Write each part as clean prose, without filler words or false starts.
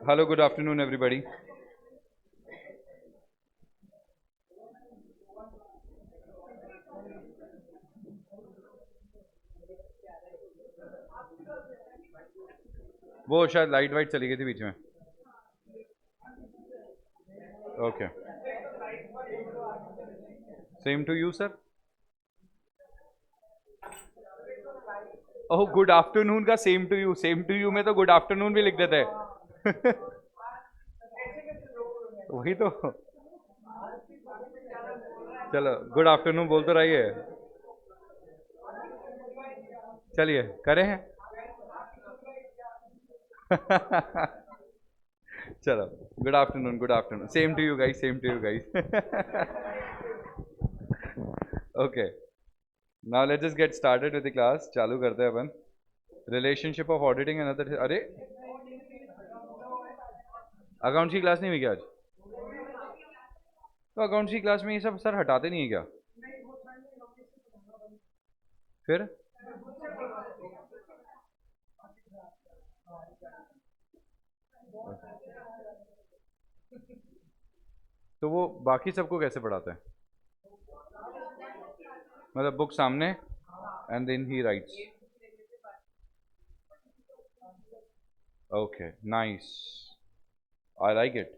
Hello, good afternoon, everybody. वो शायद light white चली गई थी बीच में. Okay. Same to you, sir. Oh, good afternoon का same to you. Same to you में तो गुड आफ्टरनून भी लिख देते हैं. वही तो. चलो, गुड आफ्टरनून बोल तो रही है. चलिए करें हैं. चलो, good afternoon, good afternoon. Same to you guys, same to you guys. Okay, now let's just get started with the class. चालू करते हैं अपन. Relationship of auditing and other. अरे, अकाउंट्स की क्लास नहीं हुई क्या आज? तो अकाउंट्स की क्लास में ये सब सर हटाते नहीं है क्या फिर? तो वो बाकी सबको कैसे पढ़ाते हैं? मतलब बुक सामने and then he writes. Okay, nice. I like it.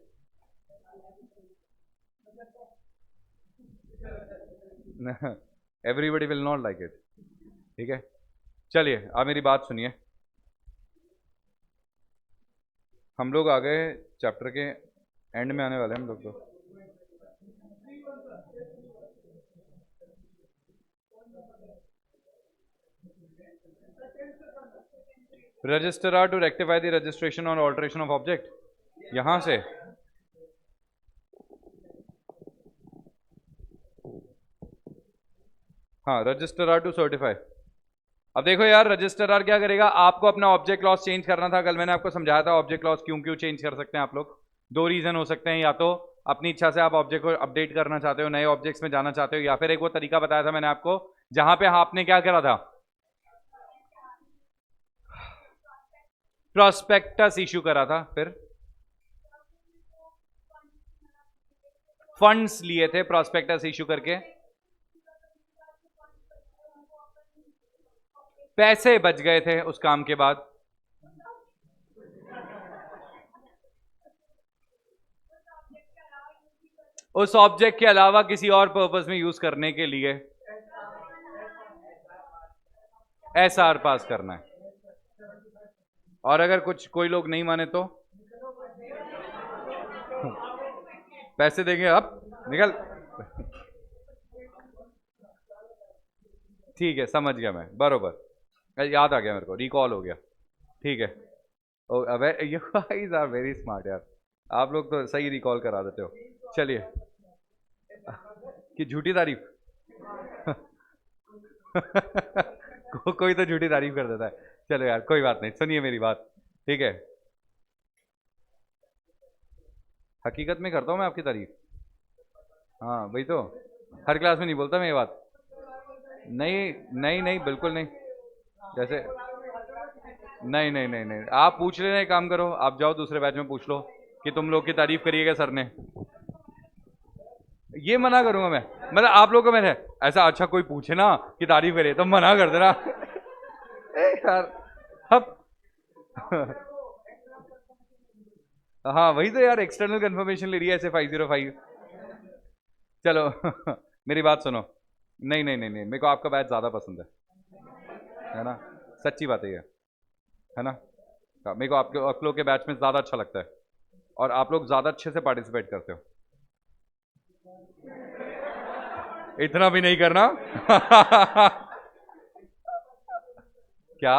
Everybody will not like it. ठीक है, चलिए आप मेरी बात सुनिए. हम लोग आ गए चैप्टर के एंड में, आने वाले हैं हम लोग तो. Registrar to rectify the registration और ऑल्टरेशन ऑफ ऑब्जेक्ट. यहां से हाँ, रजिस्ट्रार टू सर्टिफाई. अब देखो यार, रजिस्ट्रार क्या करेगा? आपको अपना ऑब्जेक्ट क्लॉज चेंज करना था. कल मैंने आपको समझाया था ऑब्जेक्ट क्लॉज क्यों क्यों चेंज कर सकते हैं आप लोग. दो रीजन हो सकते हैं, या तो अपनी इच्छा से आप ऑब्जेक्ट को अपडेट करना चाहते हो, नए ऑब्जेक्ट्स में जाना चाहते हो, या फिर एक वो तरीका बताया था मैंने आपको जहां पे आपने क्या करा था, प्रोस्पेक्टस इशू करा था, फिर फंड्स लिए थे प्रोस्पेक्टस इशू करके, पैसे बच गए थे उस काम के बाद. उस ऑब्जेक्ट के अलावा किसी और पर्पस में यूज करने के लिए एसआर पास करना है. और अगर कोई लोग नहीं माने तो पैसे देंगे. अब निकल. ठीक है, समझ गया मैं, बरोबर. याद आ गया मेरे को, रिकॉल हो गया. ठीक है. ओ, अबे you guys are very smart यार. आप लोग तो सही रिकॉल करा देते हो. चलिए, कि झूठी तारीफ. कोई तो झूठी तारीफ कर देता है. चलो यार, कोई बात नहीं, सुनिए मेरी बात. ठीक है, हकीकत में करता हूँ मैं आपकी तारीफ. हाँ वही तो. हर क्लास में नहीं बोलता मैं ये बात. नहीं नहीं नहीं, बिल्कुल नहीं. जैसे नहीं नहीं नहीं नहीं, आप पूछ लेना. एक काम करो, आप जाओ दूसरे बैच में पूछ लो कि तुम लोग की तारीफ करिएगा सर ने. ये मना करूंगा मैं? मतलब आप लोगों को मैंने ऐसा, अच्छा कोई पूछे ना कि तारीफ करे तो मना कर देना. यार अब हाँ वही तो यार, एक्सटर्नल कंफर्मेशन ले रही है ऐसे 505. चलो. मेरी बात सुनो. नहीं नहीं नहीं नहीं, मेरे को आपका बैच ज़्यादा पसंद है ना. सच्ची बात है ये, है ना. मेरे को आप लोग के बैच में ज़्यादा अच्छा लगता है, और आप लोग ज़्यादा अच्छे से पार्टिसिपेट करते हो. इतना भी नहीं करना. क्या?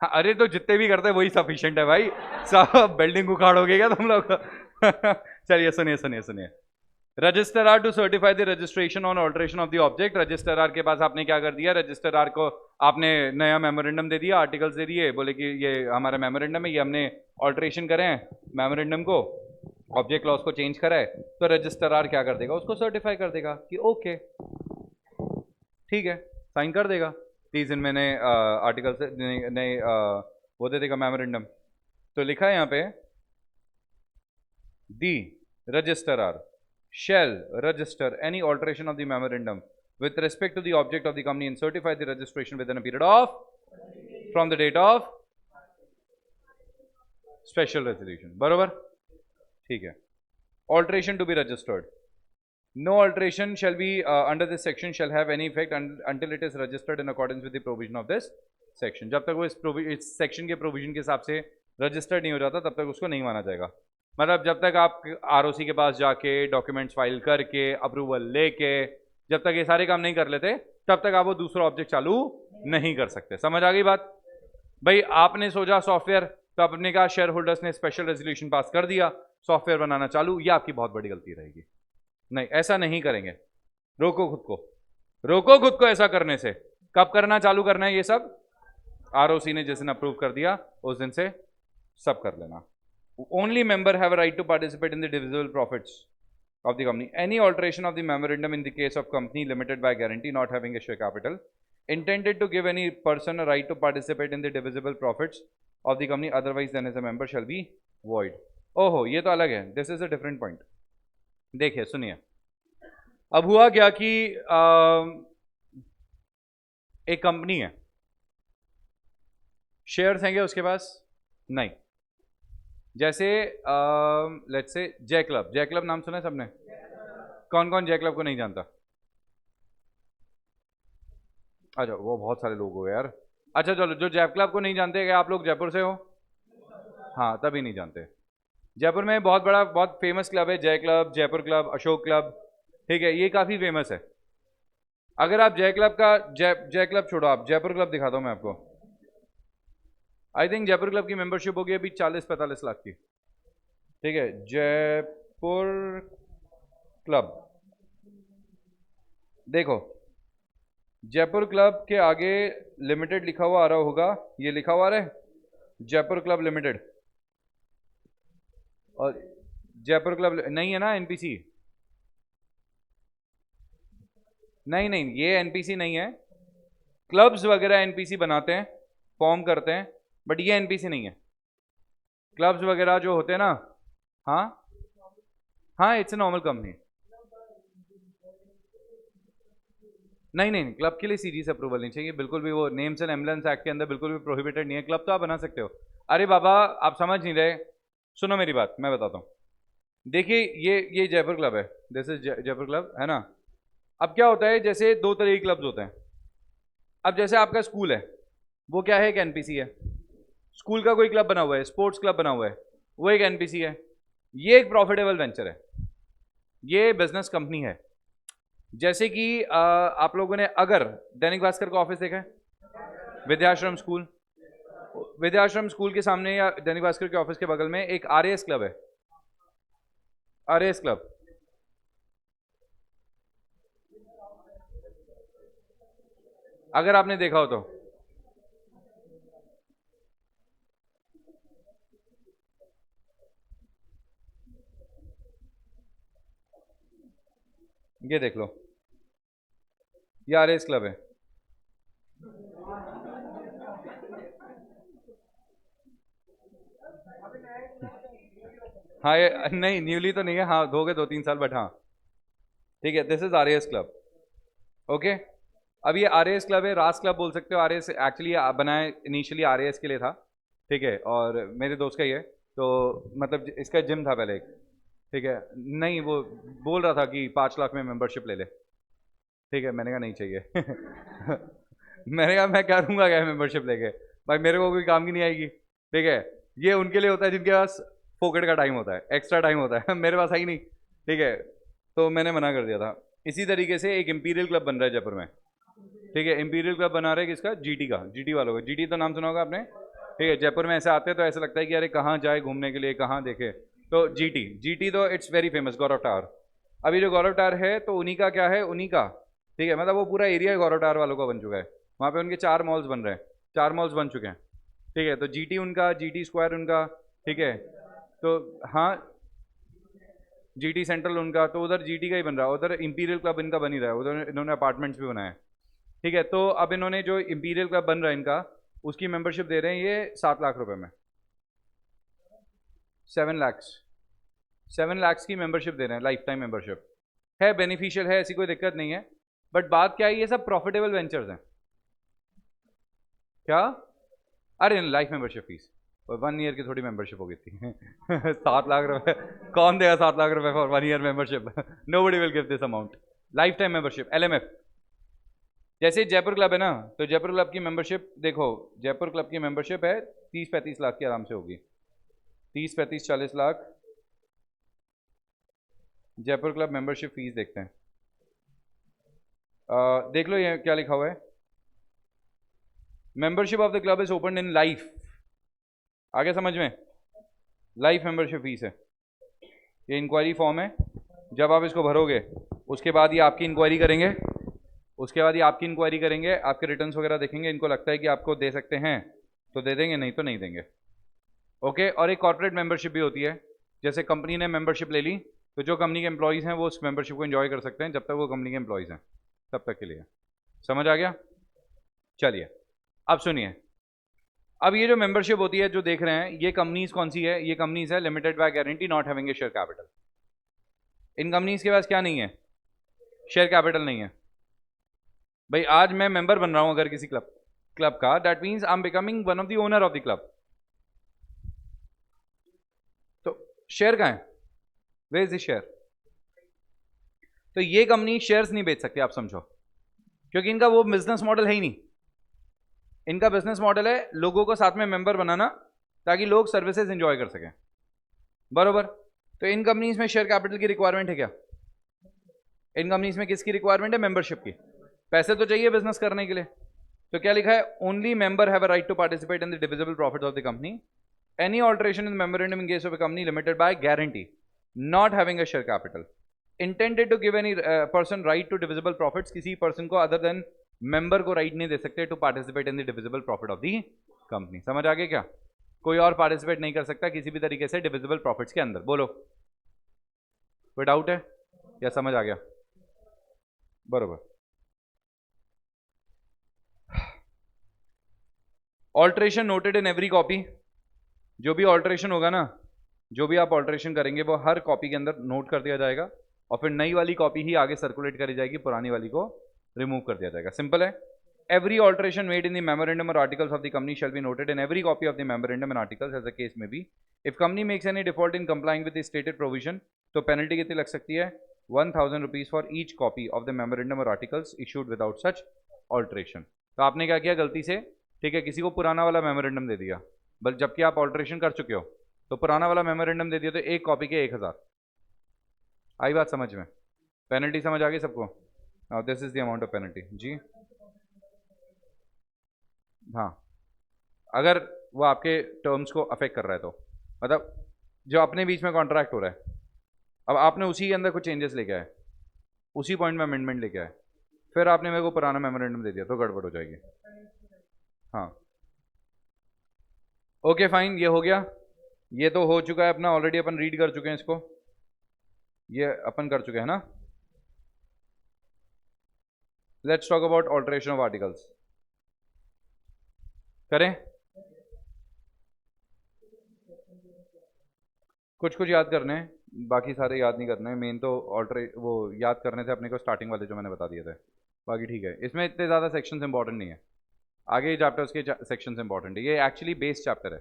हाँ, अरे तो जितने भी करते हैं वही सफिशिएंट है भाई. सब बिल्डिंग उखाड़ोगे क्या तुम लोग? चलिए सुनिए सुनिए सुनिए. Registrar to certify the registration on alteration of the object. Registrar के पास आपने क्या कर दिया? रजिस्ट्रार को आपने नया मेमोरेंडम दे दिया, आर्टिकल्स दे दिए, बोले कि ये हमारा मेमोरेंडम है, ये हमने ऑल्टरेशन करे हैं मेमोरेंडम को, ऑब्जेक्ट क्लॉज को चेंज करा है. तो रजिस्ट्रार क्या कर देगा? उसको सर्टिफाई कर देगा कि ओके ठीक है, साइन कर देगा. 30 दिन मैंने आर्टिकल से नए वो दे देगा मेमोरेंडम। तो लिखा है यहाँ पे दी registrar shall register any alteration of the memorandum with respect to the object of the company and certify the registration within a period of from the date of special resolution. बरोबर, ठीक है। Alteration to be registered. No alteration shall be under this section shall have any effect until it is registered in accordance with the provision of this section. जब तक वो इस section के provision के हिसाब से रजिस्टर्ड नहीं हो जाता तब तक उसको नहीं माना जाएगा। मतलब जब तक आप आरओसी के पास जाके डॉक्यूमेंट्स फाइल करके अप्रूवल लेके जब तक ये सारे काम नहीं कर लेते तब तक आप वो दूसरा ऑब्जेक्ट चालू नहीं कर सकते। समझ आ गई बात? भाई आपने सोचा सॉफ्टवेयर तो आपने कहा शेयर होल्डर्स ने स्पेशल रेजोल्यूशन पास कर दिया, सॉफ्टवेयर बनाना चालू, ये आपकी बहुत बड़ी गलती रहेगी। नहीं, ऐसा नहीं करेंगे। रोको खुद को, रोको खुद को ऐसा करने से। कब करना चालू करना है ये सब? आरओसी ने जिस दिन अप्रूव कर दिया उस दिन से सब कर लेना। Only member have a right to participate in the divisible profits of the company. Any alteration of the memorandum in the case of company limited by guarantee not having a share capital intended to give any person a right to participate in the divisible profits of the company otherwise than as a member shall be void. ओहो, ये तो अलग है। This is a different point. देखिए सुनिए, अब हुआ क्या कि एक कंपनी है, शेयर्स हैंगे उसके पास? नहीं। जैसे लेट्स से जय क्लब, जय क्लब नाम सुना है सबने? कौन कौन जय क्लब को नहीं जानता? अच्छा, वो बहुत सारे लोग हो गए यार। अच्छा चलो, जो जय क्लब को नहीं जानते, क्या आप लोग जयपुर से हो? हाँ, तभी नहीं जानते। जयपुर में बहुत बड़ा बहुत फेमस क्लब है, जय club, Jaipur club, Ashok club, ठीक है, ये काफ़ी फेमस है। अगर आप जय क्लब का जय क्लब छोड़ो, आप जयपुर क्लब दिखाता हूँ मैं आपको। आई थिंक जयपुर क्लब की मेंबरशिप होगी अभी 40-45 लाख की, ठीक है। जयपुर क्लब, देखो जयपुर क्लब के आगे लिमिटेड लिखा हुआ आ रहा होगा, ये लिखा हुआ आ रहा है जयपुर क्लब लिमिटेड, और जयपुर क्लब नहीं है ना एनपीसी? नहीं नहीं, ये एनपीसी नहीं है। क्लब्स वगैरह एनपीसी बनाते हैं, फॉर्म करते हैं, बट ये एनपीसी नहीं है। क्लब्स वगैरह जो होते हैं ना, हाँ हाँ, इट्स ए नॉर्मल कंपनी। नहीं नहीं, क्लब के लिए सीजी से अप्रूवल नहीं चाहिए बिल्कुल भी। वो नेम्स एंड एम्बलेंस एक्ट के अंदर बिल्कुल भी प्रोहिबिटेड नहीं है। क्लब तो आप बना सकते हो। अरे बाबा, आप समझ नहीं रहे, सुनो मेरी बात, मैं बताता हूँ। देखिए ये जयपुर क्लब है, दिस इज जयपुर क्लब, है ना। अब क्या होता है, जैसे दो तरह के क्लब्स होते हैं। अब जैसे आपका स्कूल है, वो क्या है, एक एनपीसी है। स्कूल का कोई क्लब बना हुआ है, स्पोर्ट्स क्लब बना हुआ है, वो एक एनपीसी है। ये एक प्रॉफिटेबल वेंचर है, ये बिजनेस कंपनी है। जैसे कि आप लोगों ने अगर दैनिक भास्कर का ऑफिस देखा है, विद्याश्रम स्कूल, विद्याश्रम स्कूल के सामने या दैनिक भास्कर के ऑफिस के बगल में एक आरएएस क्लब है, आरएएस क्लब। अगर आपने देखा हो तो ये देख लो, ये आरएएस क्लब है। हाँ, ये नहीं, न्यूली तो नहीं है, हाँ हो गए 2-3 साल, बट हाँ ठीक है, this is RAS club, okay. अब ये आरएएस क्लब है, रास क्लब बोल सकते हो। आरएएस एक्चुअली बनाया इनिशियली आरएएस के लिए था, ठीक है, और मेरे दोस्त का ही है, तो मतलब इसका जिम था पहले एक, ठीक है। नहीं, वो बोल रहा था कि 5 लाख में मेंबरशिप ले ले, ठीक है, मैंने कहा नहीं चाहिए। मैंने कहा मैं क्या दूंगा क्या मेंबरशिप लेके, भाई मेरे को कोई काम की नहीं आएगी, ठीक है। ये उनके लिए होता है जिनके पास फोकट का टाइम होता है, एक्स्ट्रा टाइम होता है। मेरे पास है ही नहीं, ठीक है, तो मैंने मना कर दिया था। इसी तरीके से एक इंपीरियल क्लब बन रहा है जयपुर में, ठीक है। इंपीरियल क्लब बना रहे हैं किसका? जीटी का, जीटी वालों का। जीटी तो नाम सुना होगा आपने, ठीक है। जयपुर में ऐसे आते हैं तो ऐसा लगता है कि अरे कहाँ जाए घूमने के लिए, कहाँ देखे, तो जीटी, जीटी तो it's very famous, Gaurav tower. अभी जो गौरव टावर है तो उन्हीं का क्या है, उन्हीं का, ठीक है, मतलब वो पूरा एरिया गौरव टावर वालों का बन चुका है। वहाँ पे उनके 4 मॉल्स बन रहे हैं, 4 मॉल्स बन चुके हैं, ठीक है। तो जीटी उनका, जीटी स्क्वायर उनका, ठीक है। तो हाँ, जीटी सेंट्रल उनका, तो उधर जीटी का ही बन रहा है, उधर इंपीरियल क्लब इनका बन ही रहा है, उधर इन्होंने अपार्टमेंट्स भी बनाए हैं, ठीक है, तो अब इन्होंने जो इंपीरियल क्लब बन रहा है इनका, उसकी मेंबरशिप दे रहे हैं ये 7 लाख रुपए में, 7 lakhs, 7 lakhs की मेंबरशिप दे रहे हैं, लाइफ टाइम मेंबरशिप है, बेनिफिशियल है, ऐसी कोई दिक्कत नहीं है। बट बात क्या है, ये सब प्रॉफिटेबल वेंचर्स हैं। क्या? अरे लाइफ मेंबरशिप फीस 1 ईयर की थोड़ी मेंबरशिप हो गई थी 7 लाख रुपए कौन देगा 7 लाख रुपए for 1 year membership? Nobody will give this amount. Life time membership, LMF। जैसे जयपुर क्लब है ना, तो जयपुर क्लब की मेंबरशिप देखो, जयपुर क्लब की मेंबरशिप है 30-35 लाख की आराम से होगी, 30-35-40 lakh Jaipur club membership fees. देखते हैं, देख लो ये क्या लिखा हुआ है, membership of the club is open in life. आगे समझ में, लाइफ मेंबरशिप फीस है, ये इंक्वायरी फॉर्म है, जब आप इसको भरोगे उसके बाद ये आपकी इंक्वायरी करेंगे, उसके बाद ये आपकी इंक्वायरी करेंगे, आपके रिटर्न्स वगैरह देखेंगे, इनको लगता है कि आपको दे सकते हैं तो दे देंगे, नहीं तो नहीं देंगे। ओके, और एक कॉर्पोरेट मेंबरशिप भी होती है, जैसे कंपनी ने मेंबरशिप ले ली तो जो कंपनी के एम्प्लॉयज़ हैं वो उस मेंबरशिप को एंजॉय कर सकते हैं जब तक वो कंपनी के एम्प्लॉयज़ हैं, तब तक के लिए। समझ आ गया? चलिए अब सुनिए, अब ये जो मेंबरशिप होती है जो देख रहे हैं, ये कंपनीज कौन सी है? ये कंपनीज है limited by guarantee not having a share capital. In companies के पास क्या नहीं है? शेयर कैपिटल नहीं है। भाई आज मैं मेंबर बन रहा हूं अगर किसी क्लब का, that means I am becoming one of the owner of the club. तो शेयर कहां है? Where is the share? तो ये कंपनी शेयर्स नहीं बेच सकती, आप समझो, क्योंकि इनका वो बिजनेस मॉडल है ही नहीं। इनका बिजनेस मॉडल है लोगों को साथ में मेंबर बनाना ताकि लोग सर्विसेज एंजॉय कर सकें, बरोबर। तो इन कंपनीज में शेयर कैपिटल की रिक्वायरमेंट है क्या? इन कंपनीज में किसकी रिक्वायरमेंट है? मेंबरशिप की। पैसे तो चाहिए बिजनेस करने के लिए, तो क्या लिखा है? Only member have a right to participate in the divisible profit of the company. Any alteration in memorandum in case of a company limited by guarantee not having a share capital intended to give any person right to divisible profits. किसी person को other than member को right नहीं दे सकते to participate in the divisible profit of the company. समझ आ गया क्या? कोई और पार्टिसिपेट नहीं कर सकता किसी भी तरीके से डिविजिबल प्रॉफिट्स के अंदर। बोलो, कोई डाउट है या समझ आ गया? बरोबर। Alteration noted in every copy. जो भी ऑल्ट्रेशन होगा ना, जो भी आप ऑल्ट्रेशन करेंगे वो हर कॉपी के अंदर नोट कर दिया जाएगा, और फिर नई वाली कॉपी ही आगे सर्कुलेट करी जाएगी, पुरानी वाली को रिमूव कर दिया जाएगा। सिंपल है। Every alteration made in the memorandum और articles of the company shall be noted in every copy of the memorandum and articles as the case may be. If company makes any default in complying with the stated provision, तो penalty कितनी लग सकती है? 1000 rupees for each copy of the memorandum और articles issued without such alteration. तो आपने क्या किया गलती से? ठीक है, किसी को पुराना वाला मेमोरेंडम दे दिया, बल जबकि आप ऑल्ट्रेशन कर चुके हो, तो पुराना वाला मेमोरेंडम दे दिया, तो एक कॉपी के 1000। आई बात समझ में? पेनल्टी समझ आ गई सबको? Now this is the amount of penalty जी। हाँ, अगर वो आपके टर्म्स को अफेक्ट कर रहा है तो, मतलब जो अपने बीच में कॉन्ट्रैक्ट हो रहा है, अब आपने उसी के अंदर कुछ चेंजेस लेके आए, उसी पॉइंट में अमेंडमेंट लेके आए, फिर आपने मेरे को पुराना मेमोरेंडम दे दिया, तो गड़बड़ हो जाएगी। हाँ, ओके फाइन, ये हो गया। ये तो हो चुका है अपना, ऑलरेडी अपन रीड कर चुके हैं इसको, ये अपन कर चुके हैं ना। Let's talk about alteration of articles. करें? कुछ कुछ याद करने हैं, बाकी सारे याद नहीं करने हैं। मेन तो वो याद करने थे अपने को स्टार्टिंग वाले जो मैंने बता दिए थे, बाकी ठीक है। इसमें इतने ज़्यादा सेक्शंस इंपॉर्टेंट नहीं है, आगे चैप्टर्स के सेक्शंस इंपॉर्टेंट है। ये एक्चुअली बेस चैप्टर है,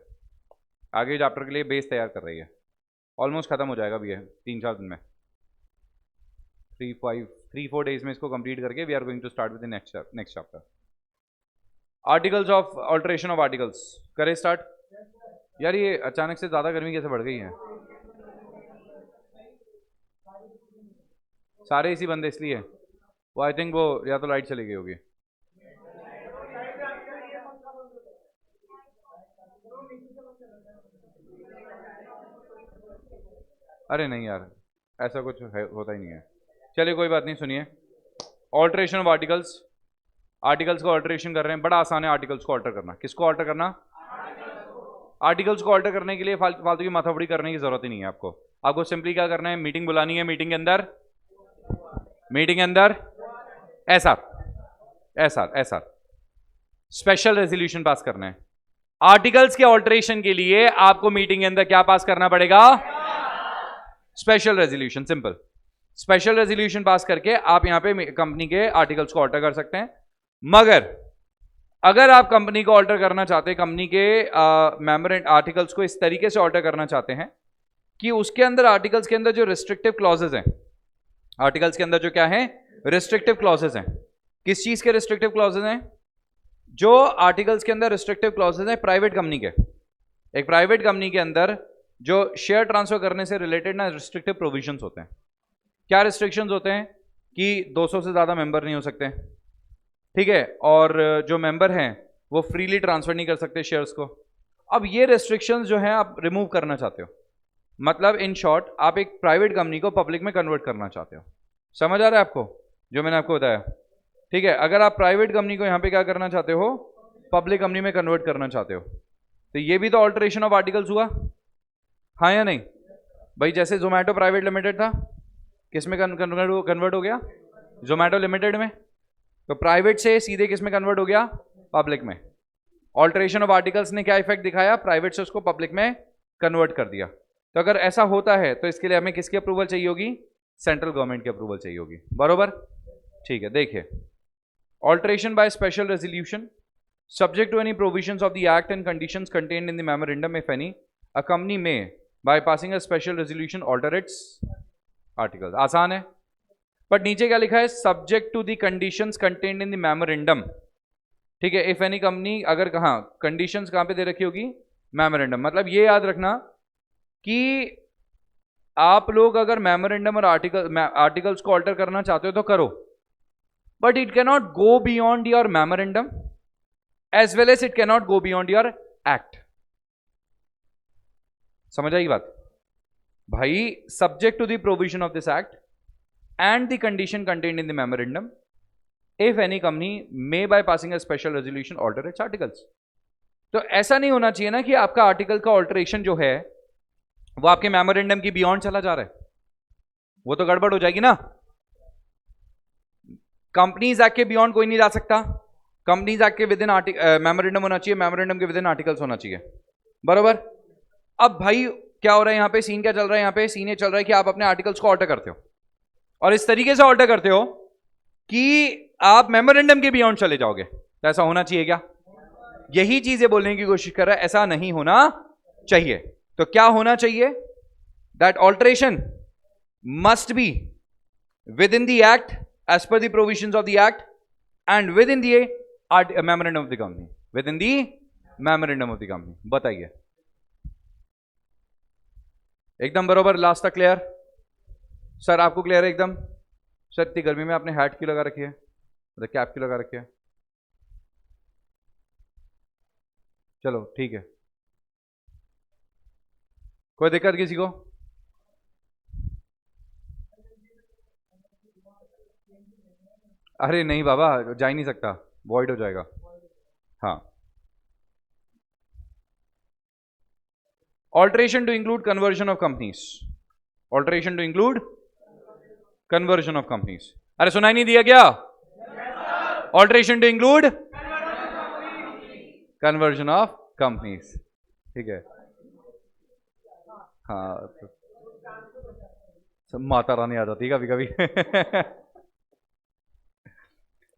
आगे चैप्टर के लिए बेस तैयार कर रही है। ऑलमोस्ट खत्म हो जाएगा भी है 3-4 दिन में, 3-4 डेज में इसको कंप्लीट करके we are going to start with the next chapter. Articles of alteration of articles, करें स्टार्ट? यार ये अचानक से ज़्यादा गर्मी कैसे बढ़ गई है? सारे इसी बंदे इसलिए, वो आई थिंक वो या तो लाइट चली गई होगी। अरे नहीं यार, ऐसा कुछ होता ही नहीं है। चलिए कोई बात नहीं, सुनिए। ऑल्टरेशन ऑफ आर्टिकल्स, आर्टिकल्स को ऑल्टरेशन कर रहे हैं, बड़ा आसान है आर्टिकल्स को ऑल्टर करना। किसको ऑल्टर करना? आर्टिकल्स को ऑल्टर करने के लिए फालतू की माथापड़ी करने की जरूरत ही नहीं है आपको। आपको सिंपली क्या करना है? मीटिंग बुलानी है, मीटिंग के अंदर ऐसा एसआर स्पेशल रेजोल्यूशन पास करना है। आर्टिकल्स के ऑल्टरेशन के लिए आपको मीटिंग के अंदर क्या पास करना पड़ेगा? Special resolution. Simple. Special resolution pass करके आप यहां पे कंपनी के आर्टिकल्स को ऑल्टर कर सकते हैं। मगर अगर आप कंपनी को ऑल्टर करना चाहते हैं, कंपनी के मेमोरेंड आर्टिकल्स को इस तरीके से ऑल्टर करना चाहते हैं कि उसके अंदर आर्टिकल्स के अंदर जो रिस्ट्रिक्टिव क्लॉजेज हैं, आर्टिकल्स के अंदर जो क्या है रिस्ट्रिक्टिव क्लॉजेज हैं, किस चीज के रिस्ट्रिक्टिव क्लॉजेज हैं? जो आर्टिकल्स के अंदर रिस्ट्रिक्टिव क्लॉजेज हैं प्राइवेट कंपनी के, एक प्राइवेट कंपनी के अंदर जो शेयर ट्रांसफर करने से रिलेटेड ना रिस्ट्रिक्टिव प्रोविजंस होते हैं। क्या रिस्ट्रिक्शंस होते हैं? कि 200 से ज्यादा मेंबर नहीं हो सकते, ठीक है, और जो मेंबर हैं वो फ्रीली ट्रांसफर नहीं कर सकते शेयर्स को। अब ये रेस्ट्रिक्शंस जो हैं आप रिमूव करना चाहते हो, मतलब इन शॉर्ट आप एक प्राइवेट कंपनी को पब्लिक में कन्वर्ट करना चाहते हो। समझ आ रहा है आपको जो मैंने आपको बताया? ठीक है, अगर आप प्राइवेट कंपनी को यहां पे क्या करना चाहते हो, पब्लिक कंपनी में कन्वर्ट करना चाहते हो, तो ये भी तो ऑल्टरेशन ऑफ आर्टिकल्स हुआ, हाँ या नहीं भाई? जैसे जोमैटो प्राइवेट लिमिटेड था, किस में कन्वर्ट हो गया? जोमैटो लिमिटेड में। तो प्राइवेट से सीधे किस में कन्वर्ट हो गया? पब्लिक में। ऑल्टरेशन ऑफ आर्टिकल्स ने क्या इफेक्ट दिखाया? प्राइवेट से उसको पब्लिक में कन्वर्ट कर दिया। तो अगर ऐसा होता है तो इसके लिए हमें किसकी अप्रूवल चाहिए होगी? सेंट्रल गवर्नमेंट की अप्रूवल चाहिए होगी, बरोबर? ठीक है, देखिए, alteration by special resolution subject to any provisions of the act and conditions contained in the memorandum, if any, a company may by passing a special resolution alter its articles। आसान है, but नीचे क्या लिखा है? Subject to the conditions contained in the memorandum. ठीक है, if any company, अगर कहाँ कंडीशंस कहाँ पे दे रखी होगी? मेमोरेंडम। मतलब ये याद रखना कि आप लोग अगर मेमोरेंडम और आर्टिकल्स को ऑल्टर करना चाहते हो तो करो, but it cannot go beyond your memorandum as well as it cannot go beyond your act। समझ आई बात भाई? subject to the provision of this act and the condition contained in the memorandum, if any company may by passing a special resolution alter its articles। तो ऐसा नहीं होना चाहिए ना कि आपका आर्टिकल का ऑल्टरेशन जो है वो आपके मेमोरेंडम की बियॉन्ड चला जा रहा है, वो तो गड़बड़ हो जाएगी ना। कंपनीज एक्ट के बियॉन्ड कोई नहीं जा सकता, कंपनीज एक्ट के विद इन मेमोरेंडम होना चाहिए, मेमोरेंडम के विद इन आर्टिकल्स होना चाहिए, बरोबर? अब भाई क्या हो रहा है यहाँ पे? सीन क्या चल रहा है यहाँ पे? सीन ये चल रहा है कि आप अपने आर्टिकल्स को ऑल्टर करते हो और इस तरीके से ऑल्टर करते हो कि आप मेमोरेंडम के बियॉन्ड चले जाओगे। तो ऐसा होना चाहिए क्या? यही चीज ये बोलने की कोशिश कर रहा है, ऐसा नहीं होना चाहिए। तो क्या होना चाहिए? That alteration must be within the act as per the provisions of the act and within the memorandum of the company, within the memorandum of the company. बताइए, एकदम बरोबर? लास्ट तक clear? Sir आपको clear है एकदम? Sir इतनी गर्मी में आपने हैट क्यों लगा रखी है, मतलब कैप क्यों लगा रखी है? चलो ठीक है, कोई दिक्कत किसी को? अरे नहीं बाबा, जा ही नहीं सकता, वॉइड हो जाएगा। हाँ, alteration to include conversion of companies, alteration to include conversion of companies. अरे सुनाई नहीं दिया क्या? Alteration to include conversion of companies, ठीक है। हाँ, सब माता रानी आ जाती है कभी कभी।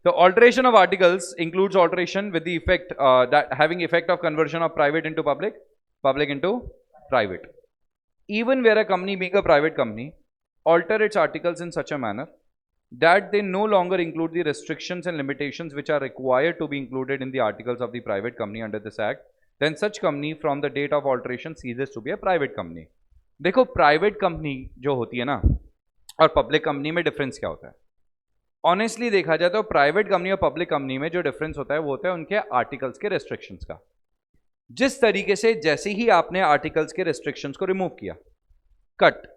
So alteration of articles includes alteration with the effect that having effect of conversion of private into public, public into private. Even where a company being a private company alter its articles in such a manner that they no longer include the restrictions and limitations which are required to be included in the articles of the private company under this act, then such company from the date of alteration ceases to be a private company। देखो private company जो होती है ना और public company में difference क्या होता है? ऑनेस्टली देखा जाए तो प्राइवेट कंपनी और पब्लिक कंपनी में जो डिफरेंस होता है वो होता है उनके आर्टिकल्स के रेस्ट्रिक्शंस का। जिस तरीके से जैसे ही आपने आर्टिकल्स के रेस्ट्रिक्शंस को रिमूव किया, कट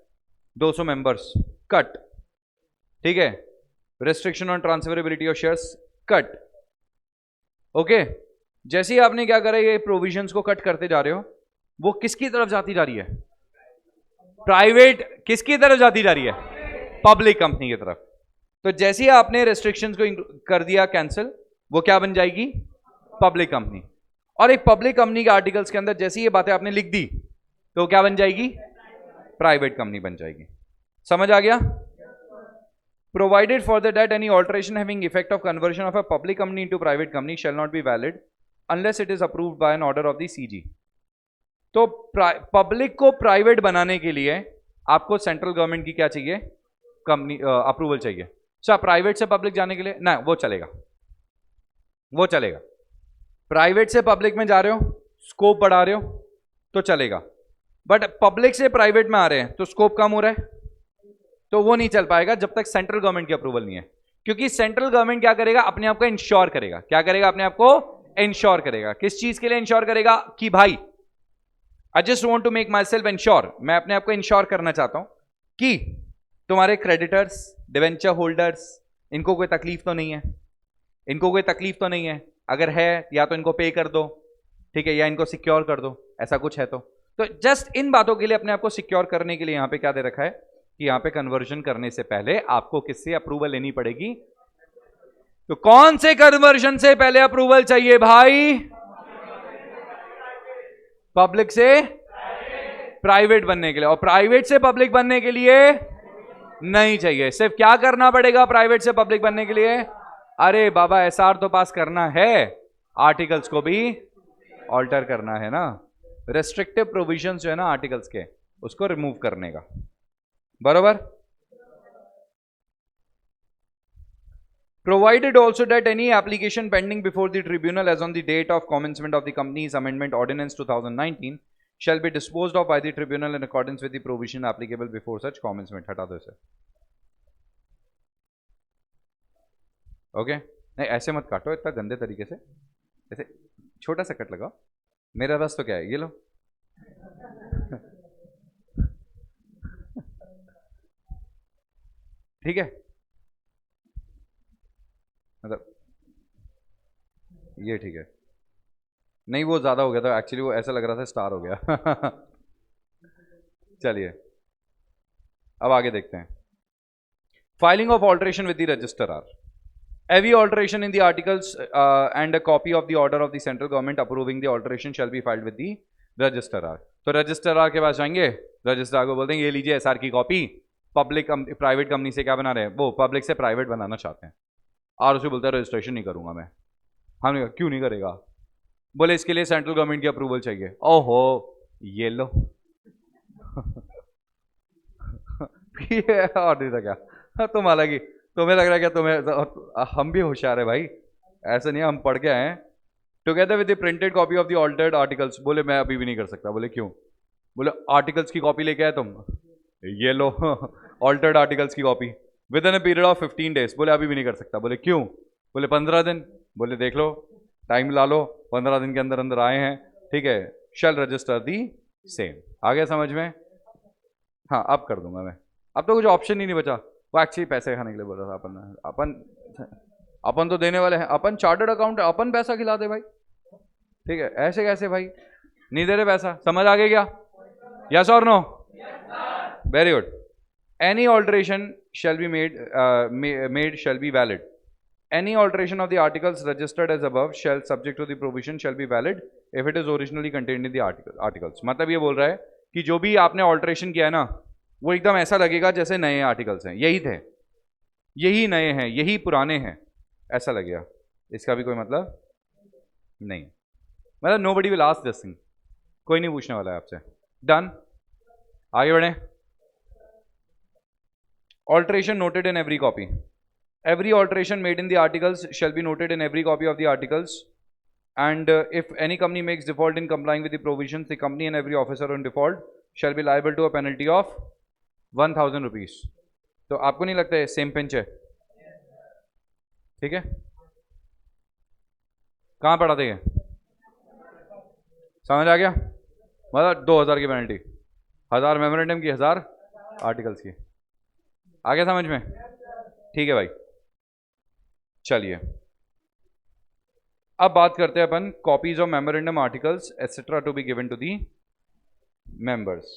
200 मेंबर्स, कट, ठीक है, restriction on transferability of shares, cut, okay. जैसे ही आपने क्या करा, ये प्रोविजंस को कट करते जा रहे हो, वो किसकी तरफ जाती जा रही है? प्राइवेट। किसकी तरफ जाती जा रही है? पब्लिक कंपनी की तरफ। तो जैसे ही आपने रेस्ट्रिक्शंस को कर दिया कैंसिल, वो क्या बन जाएगी? Public company. और एक पब्लिक कंपनी के आर्टिकल्स के अंदर जैसी ये बातें आपने लिख दी तो क्या बन जाएगी? प्राइवेट कंपनी बन जाएगी। समझ आ गया? Provided further that any alteration having effect of conversion of a public company into private company shall not be valid unless it is approved by an order of the CG। तो public को private बनाने के लिए आपको central government की क्या चाहिए? Company approval चाहिए। अच्छा, प्राइवेट से पब्लिक जाने के लिए ना, वो चलेगा, वो चलेगा। प्राइवेट से पब्लिक में जा रहे हो, स्कोप बढ़ा रहे हो तो चलेगा, बट पब्लिक से प्राइवेट में आ रहे हैं तो स्कोप कम हो रहा है, तो वो नहीं चल पाएगा जब तक सेंट्रल गवर्नमेंट की अप्रूवल नहीं है। क्योंकि सेंट्रल गवर्नमेंट क्या करेगा? अपने आप को इंश्योर करेगा। क्या करेगा? अपने आप को इंश्योर करेगा। किस चीज के लिए इंश्योर करेगा? कि भाई I just want to make myself ensure, मैं अपने आप को इंश्योर करना चाहता हूं कि तुम्हारे क्रेडिटर्स, डिवेंचर होल्डर्स, इनको कोई तकलीफ तो नहीं है, इनको कोई तकलीफ तो नहीं है, अगर है या तो इनको पे कर दो, ठीक है, या इनको सिक्योर कर दो, ऐसा कुछ है तो जस्ट इन बातों के लिए अपने आप को सिक्योर करने के लिए यहां पे क्या दे रखा है कि यहां पे कन्वर्जन करने से पहले आपको किससे अप्रूवल लेनी पड़ेगी? तो कौन से कन्वर्जन से पहले अप्रूवल चाहिए भाई? पब्लिक से प्राइवेट बनने के लिए, और प्राइवेट से पब्लिक बनने के लिए नहीं चाहिए। सिर्फ क्या करना पड़ेगा प्राइवेट से पब्लिक बनने के लिए? अरे बाबा एसआर तो पास करना है, आर्टिकल्स को भी ऑल्टर करना है ना, रेस्ट्रिक्टिव प्रोविजंस जो है ना आर्टिकल्स के, उसको रिमूव करने का। बरोबर? Provided also that any application pending before the tribunal as on the date of commencement of the company's amendment ordinance 2019 shall be disposed of by the tribunal in accordance with the provision applicable before such commencement। हटा दो इसे। Okay, नहीं ऐसे मत काटो इतना गंदे तरीके से, ऐसे छोटा सा कट लगाओ। मेरा रस तो क्या है, ये लो। ठीक है, मतलब ये ठीक है। नहीं वो ज्यादा हो गया था एक्चुअली, वो ऐसा लग रहा था स्टार हो गया। चलिए अब आगे देखते हैं। Filing of alteration with the registrar. Every alteration in the articles and a copy of the order of the central government approving the alteration shall be filed with the registrar। तो registrar के पास जाएंगे, registrar को बोलते हैं ये लीजिए SR की copy, public private company से क्या बना रहे हैं, वो पब्लिक से प्राइवेट बनाना चाहते हैं, और उसे बोलता है रजिस्ट्रेशन नहीं करूंगा मैं। हमने कहा क्यों नहीं करेगा? बोले इसके लिए सेंट्रल गवर्नमेंट की अप्रूवल चाहिए। ओहो ये लो। और नहीं था क्या तुम? हालांकि तुम्हें लग रहा है क्या तुम्हें, हम भी होशियार है भाई, ऐसा नहीं है, हम पढ़ के आए हैं। Together with the printed copy of the altered articles. बोले मैं अभी भी नहीं कर सकता। बोले क्यों? बोले आर्टिकल्स की कॉपी लेके आए तुम, ये लो ऑल्टर्ड आर्टिकल्स की copy with in a period of 15 days। बोले अभी भी नहीं कर सकता। बोले क्यों? बोले 15 दिन। बोले देख लो, टाइम ला लो, 15 दिन के अंदर अंदर आए हैं, ठीक है, शैल रजिस्टर दी सेम। आ गया समझ में? हाँ अब कर दूंगा मैं, अब तो कुछ ऑप्शन ही नहीं बचा। वो एक्चुअली पैसे खाने के लिए बोल रहा था। अपन तो देने वाले हैं, अपन चार्टर्ड अकाउंट, अपन पैसा खिला दे भाई, ठीक है, ऐसे कैसे भाई नहीं दे रहे पैसा? समझ आ गया क्या? यस और no? Very good. Any alteration shall be made shall be valid। Any alteration of the articles registered as above shall subject to the provision shall be valid if it is originally contained in the articles। मतलब ये बोल रहा है कि जो भी आपने alteration किया है ना, वो एकदम ऐसा लगेगा जैसे नए आर्टिकल्स हैं, यही थे, यही नए हैं, यही पुराने हैं, ऐसा लगेगा। इसका भी कोई मतलब नहीं, मतलब nobody will ask this thing, कोई नहीं पूछने वाला है आपसे। डन, आगे बढ़े। Alteration noted in every copy। Every alteration made in the articles shall be noted in every copy of the articles, and if any company makes default in complying with the provisions, the company and every officer on default shall be liable to a penalty of 1000 rupees। तो आपको नहीं लगता है same pinch है? ठीक है, कहाँ पढ़ा थे? समझ आ गया? मतलब 2000 की पेनल्टी, 1000 मेमोरेंडम की, 1000 आर्टिकल्स की। आ गया समझ में? ठीक है भाई, चलिए अब बात करते हैं अपन copies of memorandum articles etcetera to be given to the members.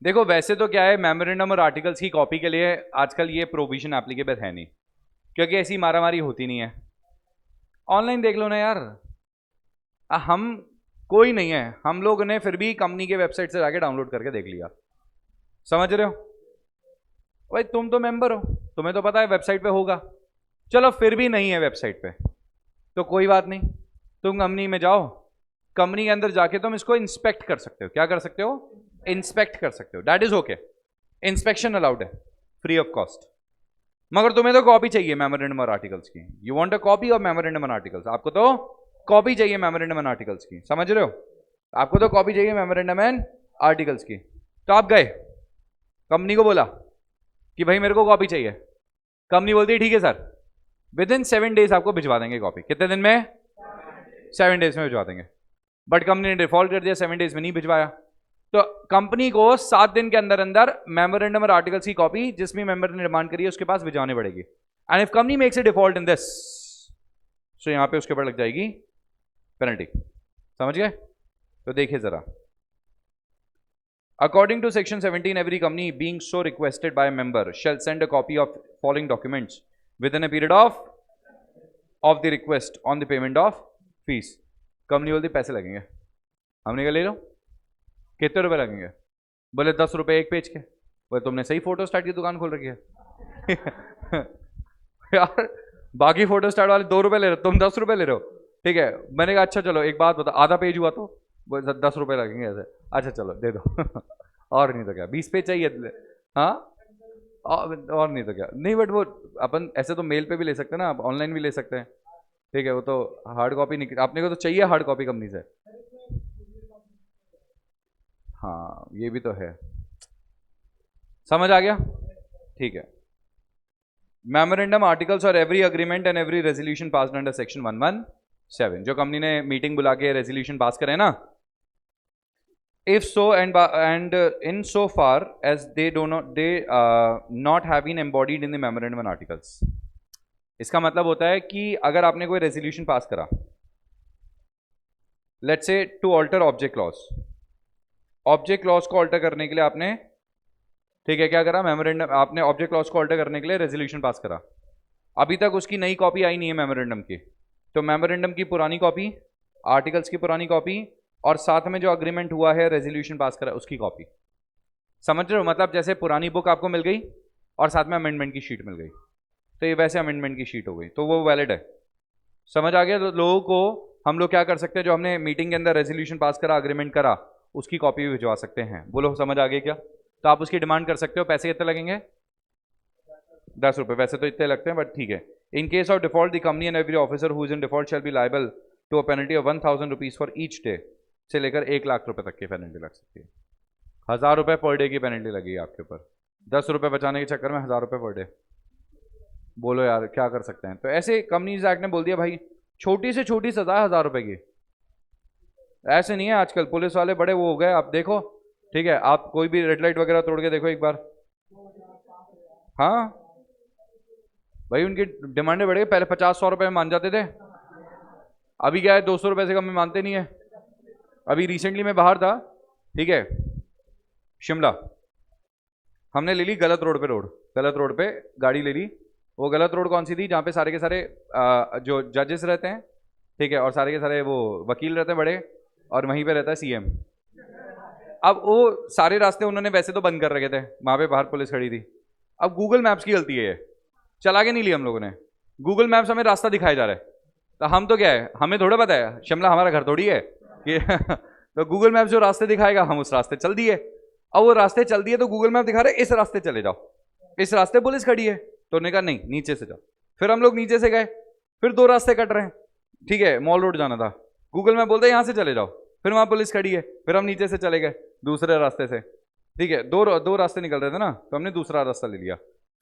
देखो वैसे तो क्या है, मेमोरेंडम और आर्टिकल्स की कॉपी के लिए आजकल ये प्रोविजन एप्लीकेबल है नहीं, क्योंकि ऐसी मारामारी होती नहीं है। ऑनलाइन देख लो ना यार, हम कोई नहीं है, हम लोग ने फिर भी कंपनी के वेबसाइट से जाके डाउनलोड करके देख लिया। समझ रहे हो भाई, तुम तो मेंबर हो, तुम्हें तो पता है वेबसाइट पे होगा। चलो फिर भी नहीं है वेबसाइट पे तो कोई बात नहीं, तुम कंपनी में जाओ, कंपनी के अंदर जाके तुम इसको इंस्पेक्ट कर सकते हो। क्या कर सकते हो? इंस्पेक्ट कर सकते हो। That is okay, inspection allowed है फ्री ऑफ कॉस्ट। मगर तुम्हें तो कॉपी चाहिए मेमोरेंडम और आर्टिकल्स की। You want a copy of memorandum and articles, आपको तो कॉपी चाहिए मेमोरेंडम एंड आर्टिकल्स की। समझ रहे हो? आपको तो कॉपी चाहिए मेमोरेंडम एंड आर्टिकल्स की। तो आप गए, कंपनी को बोला कि भाई मेरे को कॉपी चाहिए। कंपनी बोलती है ठीक है सर, विद इन 7 डेज आपको भिजवा देंगे कॉपी। कितने दिन में? 7 डेज में भिजवा देंगे। बट कंपनी ने डिफॉल्ट कर दिया, 7 डेज में नहीं भिजवाया। तो कंपनी को 7 दिन के अंदर अंदर मेमोरेंडम और आर्टिकल्स की कॉपी जिस भी मेंबर ने डिमांड करी है उसके पास भिजवानी पड़ेगी। And if company makes a default in this, so यहां पे उसके ऊपर लग जाएगी पेनल्टी। समझ गए? तो देखिए जरा, according to section 17, every company being so requested by member shall send a copy of following documents within a period of the request on the payment of fees. Company बोलती पैसे लगेंगे, हमने कहा ले लो। कितने रुपए लगेंगे? बोले 10 रुपए एक पेज के। बोले तुमने सही फोटो स्टार्ट की दुकान खोल रखी है यार, बाकी फोटो स्टार्ट वाले 2 रुपए ले रहे हो, तुम 10 रुपए ले रहे हो। ठीक है, मैंने कहा अच्छा चलो एक बात बता, आधा पेज हुआ तो 10 रुपए लगेंगे ऐसे। अच्छा चलो दे दो और नहीं तो क्या, 20 पेज चाहिए? हाँ, और नहीं तो क्या। नहीं बट वो अपन ऐसे तो मेल पे भी ले सकते हैं ना, आप ऑनलाइन भी ले सकते हैं। ठीक है, वो तो हार्ड कॉपी नहीं, आपने को तो चाहिए हार्ड कॉपी कंपनी से। हाँ ये भी तो है। समझ आ गया? ठीक है। मेमोरेंडम, आर्टिकल्स और every agreement and every resolution passed under section 117, जो कंपनी ने मीटिंग बुला के रेजोल्यूशन पास करे ना, if so and in so far as they not have been embodied in the memorandum and articles। इसका मतलब होता है कि अगर आपने कोई रेजोल्यूशन पास करा, let's say to alter object clause, object clause को ऑल्टर करने के लिए आपने, ठीक है, क्या करा? मेमोरेंडम, आपने ऑब्जेक्ट क्लॉज को ऑल्टर करने के लिए रेजोल्यूशन पास करा। अभी तक उसकी नई कॉपी आई नहीं है मेमोरेंडम की, तो मेमोरेंडम की पुरानी कॉपी, आर्टिकल्स की पुरानी कॉपी, और साथ में जो अग्रीमेंट हुआ है रेजोल्यूशन पास करा उसकी कॉपी। समझ रहे हो? मतलब जैसे पुरानी बुक आपको मिल गई और साथ में अमेंडमेंट की शीट मिल गई, तो ये वैसे अमेंडमेंट की शीट हो गई, तो वो वैलिड है। समझ आ गया? तो लोगों को हम लोग क्या कर सकते हैं, जो हमने मीटिंग के अंदर रेजोल्यूशन पास करा, अग्रीमेंट करा, उसकी कॉपी भी भिजवा सकते हैं। बोलो समझ आ गया क्या? तो आप उसकी डिमांड कर सकते हो। पैसे कितने लगेंगे? 10 रुपये। वैसे तो इतने लगते हैं बट ठीक है। In case of default the company and every officer who is in default shall be liable to a penalty of 1000 rupees for each day, से लेकर 1 लाख रुपए तक की पेनल्टी लग सकती है। 1000 रुपये पर डे की पेनल्टी लगेगी आपके ऊपर, 10 रुपये बचाने के चक्कर में 1000 रुपये पर डे। बोलो यार क्या कर सकते हैं? तो ऐसे कंपनीज एक्ट ने बोल दिया भाई छोटी से छोटी सजा है 1000 रुपये की। ऐसे नहीं है, आजकल पुलिस वाले बड़े वो हो गए, आप देखो। ठीक है, आप कोई भी रेड लाइट वगैरह तोड़ के देखो एक बार। हाँ भाई, उनकी डिमांडें बढ़ गई। पहले 50-100 रुपये में मान जाते थे, अभी क्या है 200 रुपये से कम में मानते नहीं है। अभी रिसेंटली मैं बाहर था, ठीक है, शिमला, हमने ले ली गलत रोड पे, गलत रोड पे गाड़ी ले ली। वो गलत रोड कौन सी थी? जहाँ पे सारे के सारे जो जजेस रहते हैं, ठीक है, और सारे के सारे वो वकील रहते हैं बड़े, और वहीं पे रहता है सीएम। अब वो सारे रास्ते उन्होंने वैसे तो बंद कर रखे थे, वहाँ पे बाहर पुलिस खड़ी थी। अब गूगल मैप्स की गलती है ये, चला के नहीं लिया हम लोगों ने। गूगल मैप्स हमें रास्ता दिखाया जा रहा है, तो हम तो क्या है, हमें थोड़ा पता है, शिमला हमारा घर थोड़ी है कि तो गूगल मैप जो रास्ते दिखाएगा हम उस रास्ते चल दिए। अब वो रास्ते चल दिए तो गूगल मैप दिखा रहे इस रास्ते चले जाओ, इस रास्ते पुलिस खड़ी है, तो उन्होंने कहा नहीं नीचे से जाओ। फिर हम लोग नीचे से गए, फिर 2 रास्ते कट रहे हैं, ठीक है, मॉल रोड जाना था, गूगल मैप बोलते हैं यहाँ से चले जाओ, फिर वहां पुलिस खड़ी है, फिर हम नीचे से चले गए दूसरे रास्ते से। ठीक है, दो रास्ते निकल रहे थे ना, तो हमने दूसरा रास्ता ले लिया,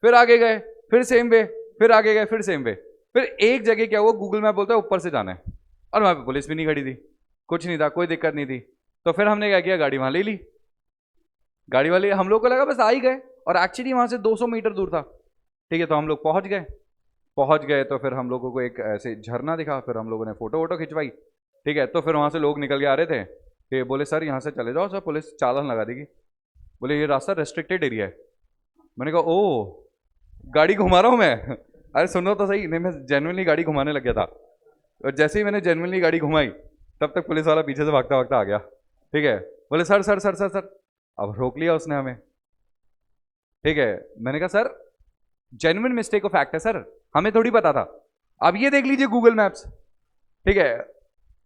फिर आगे गए, फिर सेम वे, फिर आगे गए, फिर सेम वे। फिर एक जगह क्या हुआ, गूगल मैप बोलता है ऊपर से जाना है, और वहां पे पुलिस भी नहीं खड़ी थी, कुछ नहीं था, कोई दिक्कत नहीं थी। तो फिर हमने क्या किया, गाड़ी वहां ले ली। गाड़ी वाले, हम लोग को लगा बस आ ही गए, और एक्चुअली वहां से 200 मीटर दूर था। ठीक है, तो हम लोग पहुंच गए। तो फिर हम लोगों को एक ऐसे झरना दिखा, फिर हम लोगों ने फोटो वोटो खिंचवाई। ठीक है, तो फिर वहां से लोग निकल के आ रहे थे कि बोले सर यहाँ से चले जाओ, सर पुलिस चालान लगा देगी। बोले ये रास्ता रेस्ट्रिक्टेड एरिया है। मैंने कहा ओ, गाड़ी घुमा रहा हूँ मैं अरे सुनो तो सही, नहीं मैं जेन्युइनली गाड़ी घुमाने लग गया था, और जैसे ही मैंने जेन्युइनली गाड़ी घुमाई तब तक पुलिस वाला पीछे से भागता भागता आ गया। ठीक है, बोले sir sir sir sir sir, अब रोक लिया उसने हमें। ठीक है, मैंने कहा sir genuine mistake of fact है सर, हमें थोड़ी पता था, अब ये देख लीजिए गूगल मैप्स। ठीक है,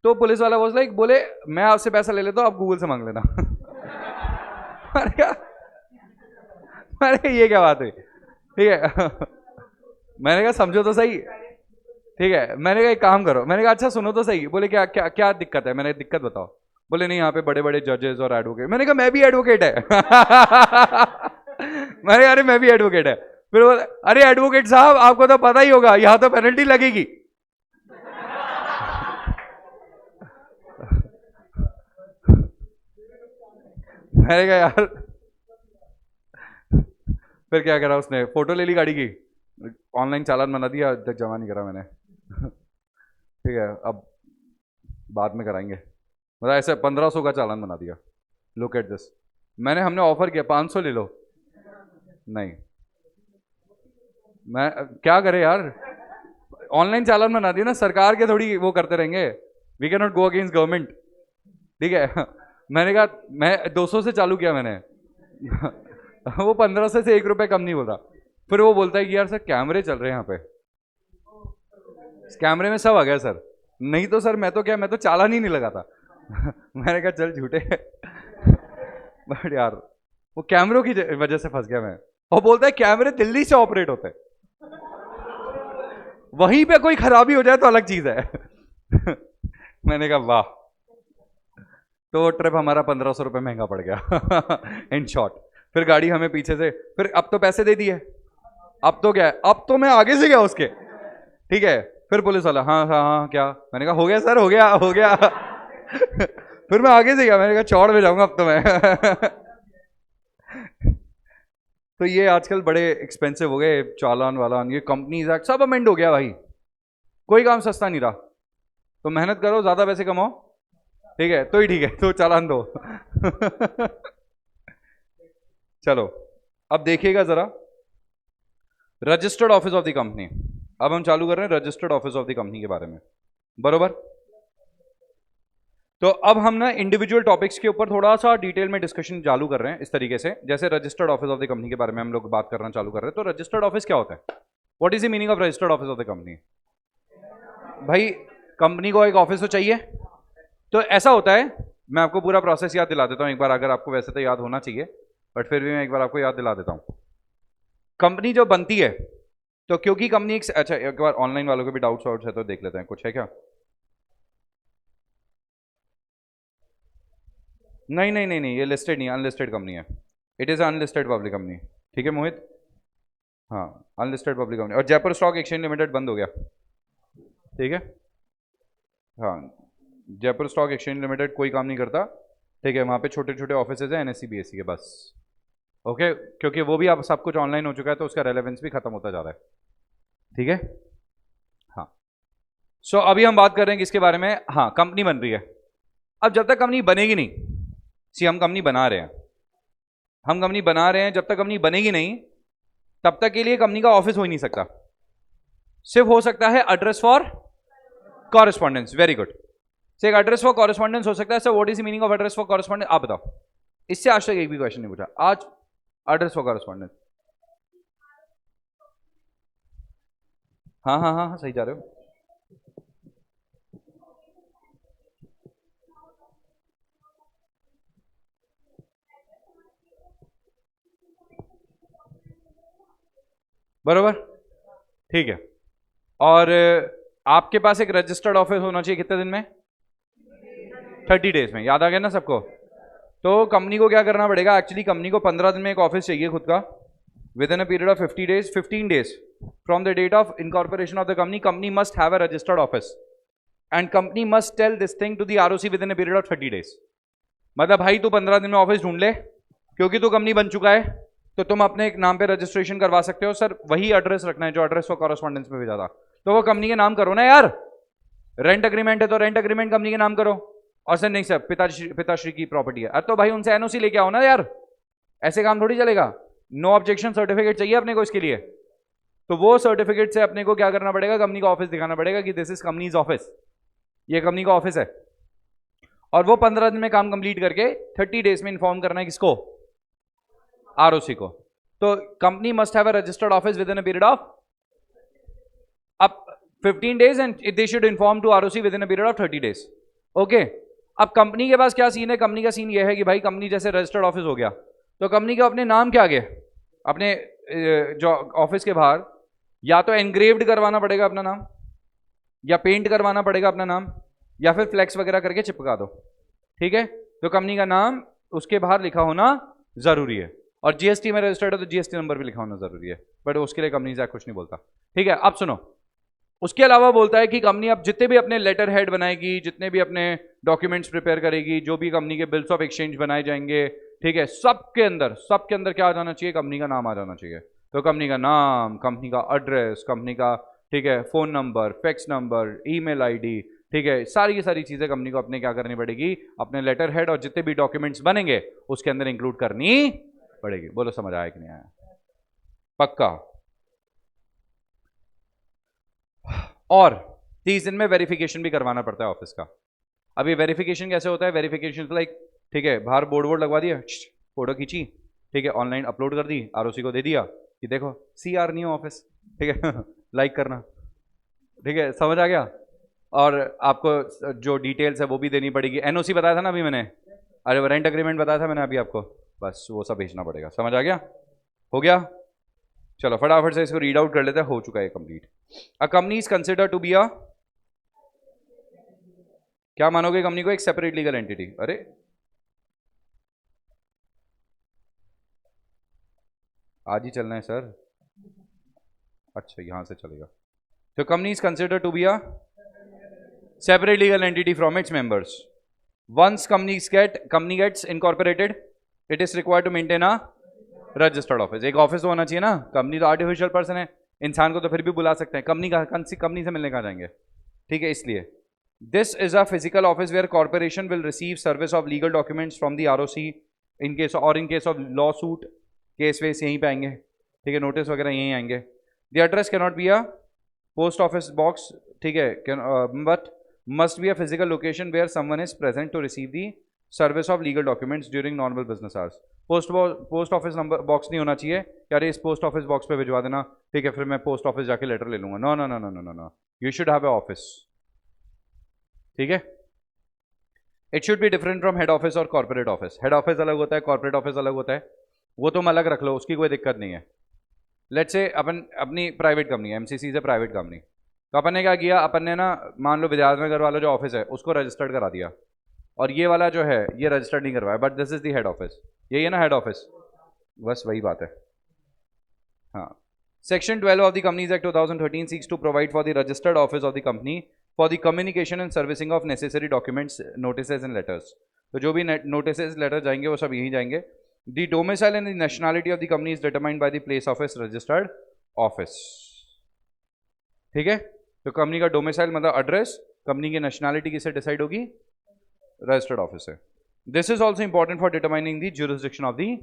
तो पुलिस वाला वाज लाइक, बोले मैं आपसे पैसा ले लेता हूं, आप गूगल से मांग लेना। मैंने कहा अरे ये क्या बात है। ठीक है, मैंने कहा समझो तो सही। ठीक है, मैंने कहा एक काम करो, मैंने कहा अच्छा सुनो तो सही, बोले क्या क्या क्या दिक्कत है, मैंने दिक्कत बताओ। बोले नहीं यहाँ पे बड़े बड़े जजेस और एडवोकेट। मैंने कहा मैं भी एडवोकेट है। मैंने कहा अरे मैं भी एडवोकेट है। फिर बोले अरे एडवोकेट साहब आपको तो पता ही होगा यहाँ तो पेनल्टी लगेगी। मैंने कहा यार, फिर क्या करा उसने, फोटो ले ली गाड़ी की, ऑनलाइन चालान बना दिया, तक जमा नहीं करा मैंने। ठीक है, अब बाद में कराएंगे, मतलब ऐसे 1500 का चालान बना दिया। लुक एट दिस, हमने ऑफर किया 500 ले लो, नहीं मैं क्या करे यार, ऑनलाइन चालान बना दिया ना, सरकार के थोड़ी वो करते रहेंगे, we can not go against government. ठीक है, मैंने कहा मैं 200 से चालू किया मैंने। वो 1500 से 1 रुपए कम नहीं बोल रहा। फिर वो बोलता है कि यार सर कैमरे चल रहे हैं यहाँ पे, इस कैमरे में सब आ गया सर, नहीं तो सर मैं तो क्या, मैं तो चालान ही नहीं लगा था। मैंने कहा चल झूठे। बट यार वो कैमरों की वजह से फंस गया मैं। और बोलता है कैमरे दिल्ली से ऑपरेट होते हैं, वहीं पे कोई खराबी हो जाए तो अलग चीज है। मैंने कहा वाह, तो ट्रिप हमारा 1500 रुपये महंगा पड़ गया। इन शॉर्ट, फिर गाड़ी हमें पीछे से, फिर अब तो पैसे दे दिए, अब तो क्या है, अब तो मैं आगे से गया उसके। ठीक है, फिर पुलिस वाला हाँ हाँ हाँ क्या, मैंने कहा हो गया सर, हो गया हो गया। फिर मैं आगे से गया, मैंने कहा चौड़ में जाऊंगा अब तो मैं। तो ये आजकल बड़े एक्सपेंसिव हो गए चालान वालान, ये कंपनीज एक्ट सब अमेंड हो गया भाई, कोई काम सस्ता नहीं रहा। तो मेहनत करो, ज्यादा पैसे कमाओ, ठीक है तो ही ठीक है, तो चालान दो। चलो अब देखिएगा जरा, registered office of the company, अब हम चालू कर रहे हैं registered office of the company के बारे में, बरोबर। तो अब हम ना इंडिविजुअल टॉपिक्स के ऊपर थोड़ा सा डिटेल में डिस्कशन चालू कर रहे हैं, इस तरीके से जैसे registered office of the company के बारे में हम लोग बात करना चालू कर रहे हैं। तो रजिस्टर्ड ऑफिस क्या होता है, what is the meaning of registered office of the company. भाई कंपनी को एक ऑफिस तो चाहिए, तो ऐसा होता है, मैं आपको पूरा प्रोसेस याद दिला देता हूं एक बार, अगर आपको वैसे तो याद होना चाहिए बट फिर भी मैं एक बार आपको याद दिला देता हूं। कंपनी जो बनती है, तो क्योंकि कंपनी एक, अच्छा एक बार ऑनलाइन वालों के भी डाउट्स वाउट्स है तो देख लेते हैं, कुछ है क्या। नहीं नहीं नहीं नहीं, ये लिस्टेड नहीं, अनलिस्टेड कंपनी है, it is unlisted public company. ठीक है मोहित, हाँ अनलिस्टेड पब्लिक कंपनी, और जयपुर स्टॉक एक्सचेंज लिमिटेड बंद हो गया। ठीक है, हाँ जयपुर स्टॉक एक्सचेंज लिमिटेड कोई काम नहीं करता। ठीक है, वहाँ पे छोटे छोटे ऑफिसेज हैं एनएससी बीएससी के बस। ओके, क्योंकि वो भी अब सब कुछ ऑनलाइन हो चुका है तो उसका रेलेवेंस भी खत्म होता जा रहा है। ठीक है, हाँ सो अभी हम बात कर रहे हैं किसके बारे में, हाँ कंपनी बन रही है। अब जब तक कंपनी बनेगी नहीं, सी हम कंपनी बना रहे हैं, हम कंपनी बना रहे हैं, जब तक कंपनी बनेगी नहीं तब तक के लिए कंपनी का ऑफिस हो ही नहीं सकता, सिर्फ हो सकता है address for correspondence. Very good, से एक एड्रेस फॉर कॉरेस्पॉन्डेंस हो सकता है। Sir what is the meaning of address for correspondence, आप बताओ। इससे आज तक एक भी क्वेश्चन नहीं पूछा, आज एड्रेस फॉर कॉरेस्पॉन्डेंस। हाँ हाँ हाँ हाँ, सही जा रहे हो। बरोबर, ठीक है। और आपके पास एक रजिस्टर्ड ऑफिस होना चाहिए कितने दिन में, 30 डेज में, याद आ गया ना सबको। तो कंपनी को क्या करना पड़ेगा, एक्चुअली कंपनी को 15 दिन में एक ऑफिस चाहिए खुद का, within a period of 50 days, 15 days from the date of incorporation of the company, company must have a registered office and company must tell this thing to the ROC within a period of 30 days. मतलब भाई तू 15 दिन में office ढूंढ ले, क्योंकि तू company बन चुका है तो तुम अपने एक नाम पे रजिस्ट्रेशन करवा सकते हो। सर वही एड्रेस रखना है जो एड्रेस फॉर कॉरेस्पॉन्डेंस में भेजा था, तो वो कंपनी के नाम करो ना यार। रेंट अग्रीमेंट है तो रेंट अग्रीमेंट कंपनी के नाम करो। और सर नहीं सर पिताश्री की प्रॉपर्टी है, अरे तो भाई उनसे एनओसी लेके आओ ना यार, ऐसे काम थोड़ी चलेगा। नो ऑब्जेक्शन सर्टिफिकेट चाहिए अपने को इसके लिए। तो वो सर्टिफिकेट से अपने को क्या करना पड़ेगा, कंपनी का ऑफिस दिखाना पड़ेगा कि दिस इज कंपनीज ऑफिस, ये कंपनी का ऑफिस है। और वो 15 दिन में काम कंप्लीट करके 30 डेज में इन्फॉर्म करना है किसको, आरओसी को। तो company must have a registered office within a period of अब 15 days and they should inform to ROC within a period of 30 days. Okay, अब कंपनी के पास क्या सीन है, कंपनी का सीन ये है कि भाई कंपनी जैसे रजिस्टर्ड ऑफिस हो गया, तो कंपनी का अपने नाम के आगे, अपने जो ऑफिस के बाहर, या तो एनग्रेव्ड करवाना पड़ेगा अपना नाम, या पेंट करवाना पड़ेगा अपना नाम, या फिर फ्लेक्स वगैरह करके चिपका दो। ठीक है, तो कंपनी का नाम उसके बाहर लिखा होना जरूरी है, और जीएसटी में रजिस्टर्ड है तो जीएसटी नंबर भी लिखा होना जरूरी है, बट उसके लिए कंपनी से कुछ नहीं बोलता। ठीक है, अब सुनो, उसके अलावा बोलता है कि कंपनी अब जितने भी अपने लेटर हेड बनाएगी, जितने भी अपने डॉक्यूमेंट्स प्रिपेयर करेगी, जो भी कंपनी के बिल्स ऑफ एक्सचेंज बनाए जाएंगे, ठीक है, सबके अंदर क्या आ जाना चाहिए, कंपनी का नाम आ जाना चाहिए। तो कंपनी का नाम, कंपनी का एड्रेस, कंपनी का, ठीक है, phone number, fax number, email ID, ठीक है, सारी की सारी चीजें कंपनी को अपने क्या करनी पड़ेगी, अपने लेटर हेड और जितने भी डॉक्यूमेंट्स बनेंगे उसके अंदर इंक्लूड करनी पड़ेगी। बोलो समझ आया कि नहीं आया? पक्का। और 30 दिन में वेरिफिकेशन भी करवाना पड़ता है ऑफिस का। अब ये वेरिफिकेशन कैसे होता है, वेरिफिकेशन लाइक, ठीक है, बाहर बोर्ड लगवा दिया, फोटो खींची, ठीक है, ऑनलाइन अपलोड कर दी, आरओसी को दे दिया कि देखो सीआर न्यू ऑफिस, ठीक है लाइक करना, ठीक है, समझ आ गया। और आपको जो डिटेल्स है वो भी देनी पड़ेगी, एनओसी बताया था ना अभी मैंने, अरे रेंट अग्रीमेंट बताया था मैंने अभी आपको, बस वो सब भेजना पड़ेगा। समझ आ गया? हो गया? चलो फटाफट से इसको रीड आउट कर लेते हैं, हो चुका है complete. A company is consider to be a, क्या मानोगे कंपनी को, एक सेपरेट लीगल एंटिटी। अरे आज ही चलना है सर, अच्छा यहां से चलेगा। तो company is consider to be a separate legal entity from its members. Once company gets incorporated, it is required to maintain a registered office. एक ऑफिस तो होना चाहिए ना, कंपनी तो आर्टिफिशियल पर्सन है, इंसान को तो फिर भी बुला सकते हैं, कंपनी से मिलने कहाँ जाएंगे? ठीक है, इसलिए this is a physical office where corporation will receive service of legal documents from the ROC in case of law suit, case वेस यहीं पे आएंगे, ठीक है, नोटिस वगैरह यहीं आएंगे। The address can not be a post office box, ठीक है, but must be a physical location where someone is present to receive the service of legal documents during normal business hours. Post office number box नहीं होना चाहिए कि अरे इस post office box पे भिजवा देना, ठीक है, फिर मैं पोस्ट ऑफिस जाके लेटर ले लूंगा। No no no no no no no, you should have a office. ठीक है, it should be different from head office और कॉर्पोरेट ऑफिस। हेड ऑफिस अलग होता है, कॉर्पोरेट ऑफिस अलग होता है, वो तुम अलग रख लो, उसकी कोई दिक्कत नहीं है। लेट्स से अपन अपनी प्राइवेट कंपनी है, एमसीसी से प्राइवेट कंपनी, तो अपन ने क्या किया, अपन ने ना मान लो विद्यार्थी नगर वाला जो ऑफिस है उसको रजिस्टर्ड करा दिया, और ये वाला जो है ये रजिस्टर्ड नहीं करवाया, but this is the head office, यही है ना हेड ऑफिस, बस वही बात है। हाँ, section 12 of the companies act 2013 seeks to provide for the registered office of the company for the communication and servicing of necessary documents, notices and letters. तो जो भी नोटिसेज लेटर जाएंगे वो सब यहीं जाएंगे। The domicile and the nationality of the company is determined by the place of its registered office. ठीक है, तो कंपनी का डोमिसाइल मतलब एड्रेस, कंपनी की नेशनैलिटी किससे डिसाइड होगी, रजिस्टर्ड ऑफिस है। This is also important for determining the jurisdiction of the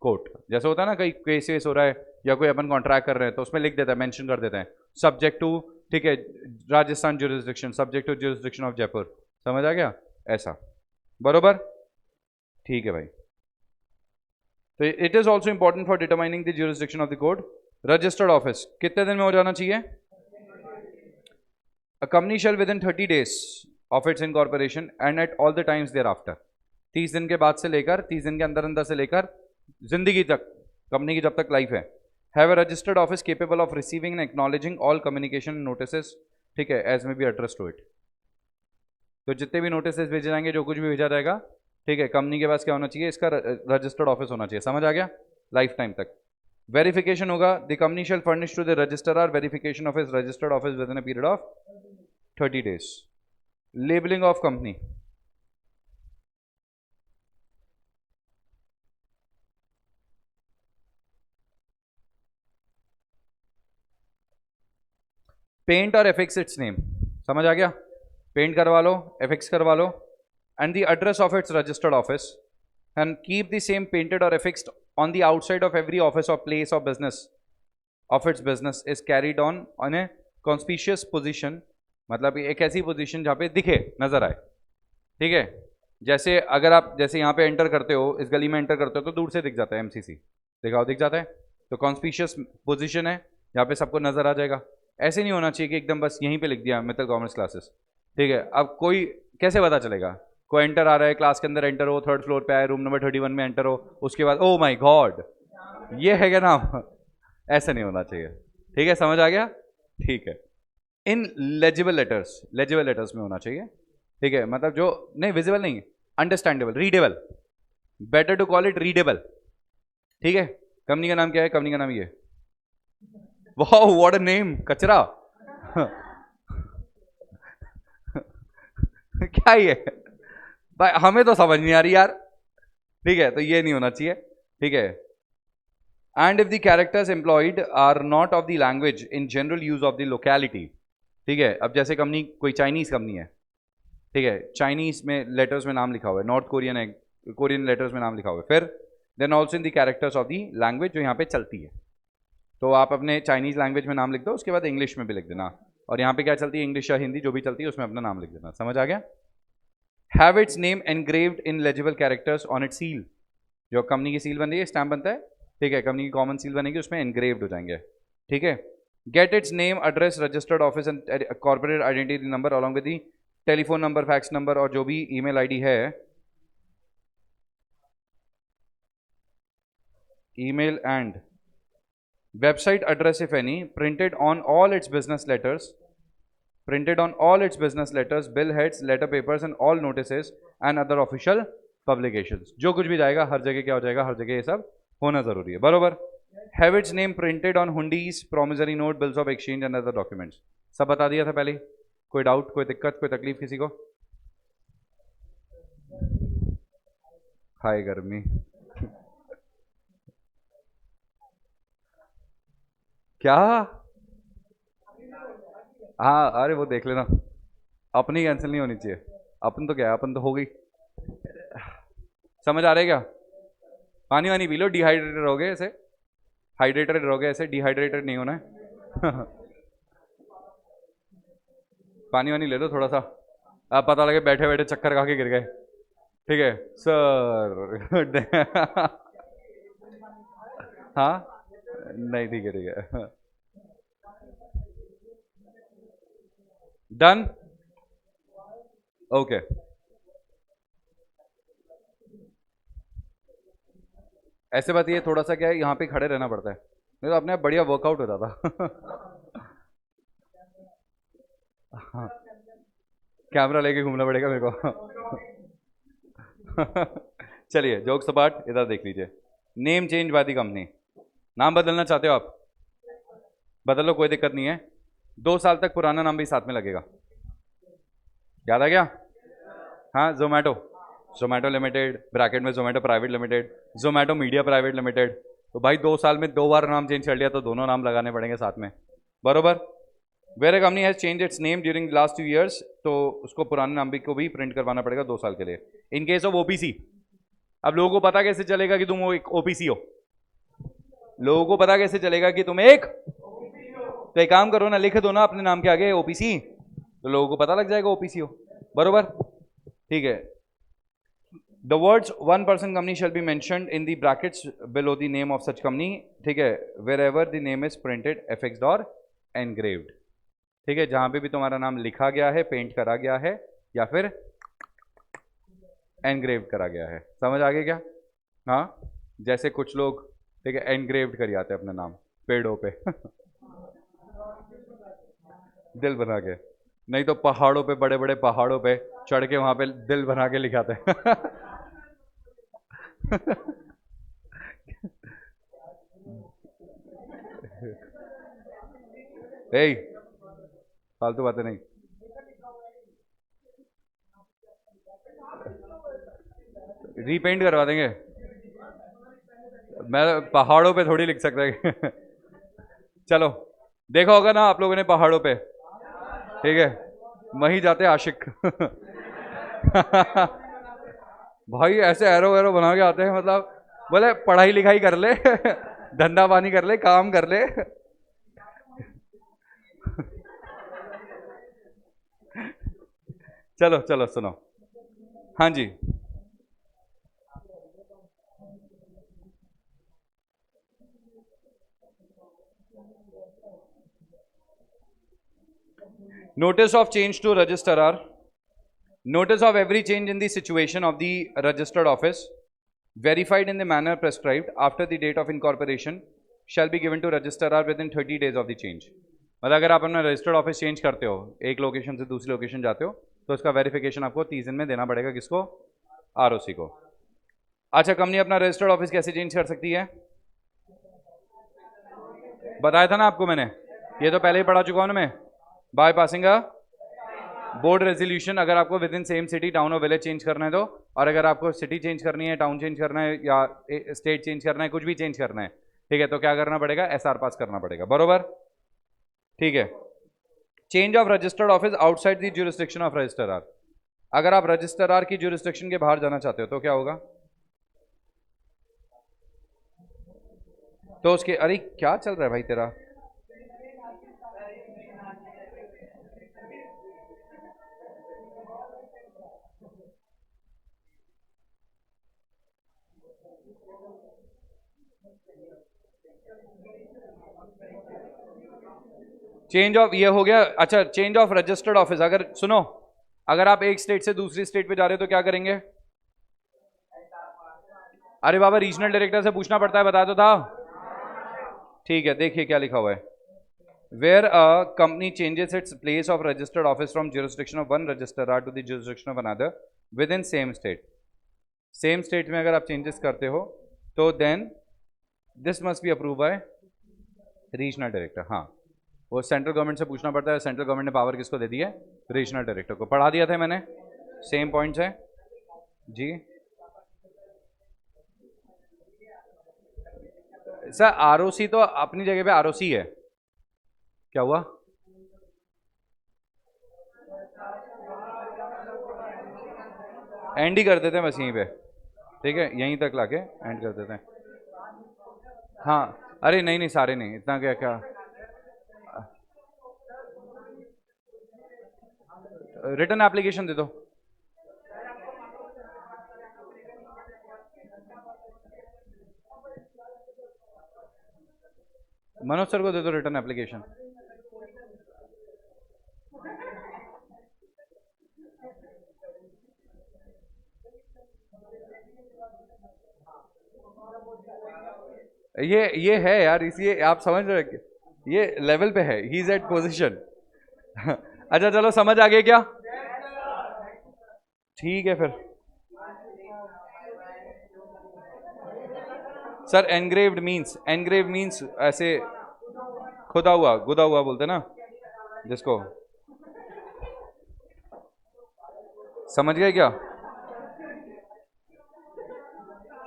court. जैसे होता है ना, कई केस हो रहा है या कोई अपन कॉन्ट्रैक्ट कर रहे हैं तो उसमें लिख देता है, मेंशन कर देते हैं सब्जेक्ट टू, ठीक है, Rajasthan jurisdiction, subject to jurisdiction of Jaipur. समझ आ गया? ऐसा बरोबर? ठीक है भाई। तो it is also important for determining the jurisdiction of the court. Registered office कितने दिन में हो जाना चाहिए? A company shall within 30 days of its incorporation and at all the times thereafter, 30 दिन के बाद से लेकर, 30 दिन के अंदर अंदर से लेकर जिंदगी तक, कंपनी की जब तक लाइफ है, have a registered office capable of receiving end acknowledging all communication notices, ठीक है, एज में बी एड्रेस टू इट। तो जितने भी नोटिसेस भेजे जाएंगे, जो कुछ भी भेजा जाएगा, ठीक है, कंपनी के पास क्या होना चाहिए, इसका रजिस्टर्ड ऑफिस होना चाहिए। समझ आ गया? लाइफ टाइम तक। वेरिफिकेशन होगा, the company shall furnish to the registrar verification of his registered office within a period of 30 days. Labeling of company. Paint और एफिक्स इट्स नेम। समझ आ गया? पेंट करवा लो, एफिक्स करवा लो, and the address of its registered office, and keep the same painted और affixed on the outside of every office और place of business of its business is carried on A conspicuous position, मतलब एक ऐसी position जहाँ पे दिखे, नजर आए, ठीक है। जैसे अगर आप जैसे यहाँ पे एंटर करते हो, इस गली में एंटर करते हो तो दूर से दिख जाता है एमसीसी, दिखाओ दिख जाता है, तो कॉन्स्पिशियस पोजीशन है, यहाँ पे सबको नजर आ जाएगा। ऐसे नहीं होना चाहिए कि एकदम बस यहीं पे लिख दिया मित्तल कॉमर्स क्लासेस, ठीक है। अब कोई कैसे पता चलेगा, कोई एंटर आ रहा है, क्लास के अंदर एंटर हो, थर्ड फ्लोर पे आए, रूम नंबर 31 में एंटर हो, उसके बाद ओ माई गॉड ये है क्या नाम ऐसा नहीं होना चाहिए, ठीक है, समझ आ गया, ठीक है। इन लेजिबल लेटर्स में होना चाहिए, ठीक है, मतलब जो नहीं विजिबल नहीं, understandable, readable, better to call it readable, ठीक है। कंपनी का नाम क्या है, कंपनी का नाम ये, वाह व्हाट अ नेम, कचरा क्या ये भाई, हमें तो समझ नहीं आ रही यार, ठीक है, तो ये नहीं होना चाहिए, ठीक है। And if the characters employed are not of the language in general use of the locality, ठीक है। अब जैसे कंपनी कोई चाइनीज कंपनी है, ठीक है, चाइनीज में लेटर्स में नाम लिखा हुआ है, नॉर्थ कोरियन है, कोरियन लेटर्स में नाम लिखा हुआ है, फिर then also in the characters of the language जो यहाँ पे चलती है, तो आप अपने चाइनीज लैंग्वेज में नाम लिख दो, उसके बाद इंग्लिश में भी लिख देना, और यहाँ पे क्या चलती है, इंग्लिश या हिंदी जो भी चलती है उसमें अपना नाम लिख देना, समझ आ गया। Have it's name engraved in legible characters on it's seal, जो कंपनी की सील बन रही है, स्टैम्प बनता है, ठीक है, कंपनी की कॉमन सील बनेगी, उसमें एनग्रेव्ड हो जाएंगे, ठीक है। Get its name, address, registered office and corporate identity number along with the telephone number, fax number और जो भी ईमेल आईडी है, email and website address if any, printed on all its business letters, bill heads, letter papers and all notices and other official publications, जो कुछ भी जाएगा हर जगह क्या हो जाएगा, हर जगह ये सब होना जरूरी है, बरोबर। have its name printed on hundies, promissory note, bills of exchange and other documents, सब बता दिया था पहले, कोई डाउट, कोई दिक्कत, कोई तकलीफ किसी को, हाय गर्मी क्या, हाँ अरे वो देख लेना, अपनी कैंसिल नहीं होनी चाहिए, अपन तो क्या है, अपन तो हो गई, समझ आ रहा है क्या। पानी वानी पी लो, डिहाइड्रेटेड रहोगे ऐसे, हाइड्रेटेड रहोगे ऐसे, डिहाइड्रेटेड नहीं होना है पानी वानी ले लो थोड़ा सा, अब पता लगे बैठे बैठे चक्कर खा के गिर गए, ठीक है सर हाँ नहीं, ठीक है ठीक है, डन, ओके। ऐसे बात ये थोड़ा सा क्या है, यहाँ पे खड़े रहना पड़ता है, नहीं तो अपने आप बढ़िया वर्कआउट हो जाता हाँ, कैमरा लेके घूमना पड़ेगा मेरे को चलिए जोक्स अपार्ट, इधर देख लीजिए। Name change by the company, नाम बदलना चाहते हो आप, बदल लो, कोई दिक्कत नहीं है, 2 साल तक पुराना नाम भी साथ में लगेगा, याद आ गया। हाँ जोमेटो, जोमेटो लिमिटेड, ब्रैकेट में Zomato private limited, Zomato media private limited, तो भाई 2 साल में 2 बार नाम चेंज कर लिया तो दोनों नाम लगाने पड़ेंगे साथ में, बरोबर। Where a company has change its name during last 2 years, तो उसको पुराने नाम भी को भी प्रिंट करवाना पड़ेगा 2 साल के लिए। इन केस ऑफ ओपीसी, अब लोगों को पता कैसे चलेगा कि तुम वो एक ओपीसी हो, लोगों को पता कैसे चलेगा कि तुम एक, तो एक काम करो ना, लिख दो ना अपने नाम के आगे ओपीसी, तो लोगों को पता लग जाएगा ओपीसी हो, बरोबर, ठीक है। The words one person company shall be mentioned in the brackets below the name of such company, ठीक है, wherever the name is printed, affixed or engraved, ठीक है, जहां पे भी तुम्हारा नाम लिखा गया है, पेंट करा गया है या फिर एनग्रेव करा गया है, समझ आ गया क्या। हाँ जैसे कुछ लोग, ठीक है, एनग्रेव्ड कर आते हैं अपना नाम पेड़ों पे दिल बना के, नहीं तो पहाड़ों पे, बड़े बड़े पहाड़ों पे चढ़ के वहां पे दिल बना के लिखाते हैं ए फालतू बातें नहीं, रीपेंट करवा देंगे, मैं पहाड़ों पे थोड़ी लिख सकता है चलो देखा होगा ना आप लोगों ने पहाड़ों पे, ठीक है, वहीं जाते आशिक भाई ऐसे एरो एरो बना के आते हैं, मतलब बोले पढ़ाई लिखाई कर ले धंधा पानी कर ले, काम कर ले, चलो चलो सुनो। हाँ जी, notice of change to registrar. Notice of every change in the situation of the registered office, verified in the manner prescribed after the date of incorporation, shall be given to registrar within 30 days of the change. मतलब अगर आप अपना registered office change करते हो, एक location से दूसरी location जाते हो, तो उसका वेरिफिकेशन आपको 30 दिन में देना पड़ेगा। किसको? आरओसी को। अच्छा, कंपनी अपना रजिस्टर्ड ऑफिस कैसे चेंज कर सकती है? बताया था ना आपको मैंने, ये तो पहले ही पढ़ा चुका हूं ना मैं। By passing a board resolution, अगर आपको with in same city town और विलेज चेंज करना है तो, और अगर आपको सिटी चेंज करनी है, टाउन चेंज करना है, या स्टेट चेंज करना है, कुछ भी चेंज करना है, ठीक है, तो क्या करना पड़ेगा? एसआर पास करना पड़ेगा, बरोबर? ठीक है। Change of registered office outside the jurisdiction of registrar, अगर आप रजिस्ट्रार की ज्यूरिसडिक्शन के बाहर जाना चाहते हो तो क्या होगा? तो उसके, अरे क्या चल रहा है भाई तेरा? चेंज ऑफ, ये हो गया। अच्छा, चेंज ऑफ रजिस्टर्ड ऑफिस, अगर सुनो, अगर आप एक स्टेट से दूसरी स्टेट पे जा रहे हो तो क्या करेंगे? अरे बाबा, रीजनल डायरेक्टर से पूछना पड़ता है, बताया तो था। ठीक है, देखिए क्या लिखा हुआ है। Where a company changes its place of registered office from jurisdiction of one registrar to the jurisdiction of another within same state, same state में अगर आप चेंजेस करते हो तो then this must be approve by regional director. हाँ, वो central government से पूछना पड़ता है। सेंट्रल गवर्नमेंट ने पावर किसको दे दी है? रीजनल डायरेक्टर को। पढ़ा दिया था मैंने, सेम पॉइंट्स है जी। सर आरओसी तो अपनी जगह पे आरओसी है। क्या हुआ? एंड ही कर देते हैं बस यहीं पे, ठीक है, यहीं तक लाके एंड कर देते हैं। हाँ, अरे नहीं नहीं, सारे नहीं, इतना क्या क्या। रिटर्न एप्लीकेशन दे दो। मनोज सर को दे दो रिटर्न एप्लीकेशन। ये है यार, इसलिए आप समझ रहे हो, ये लेवल पे है, ही इज एट पोजिशन। अच्छा चलो, समझ आ गया क्या? ठीक है फिर। सर एनग्रेव्ड मीन्स ऐसे खुदा हुआ, गुदा हुआ बोलते ना जिसको, समझ गए क्या?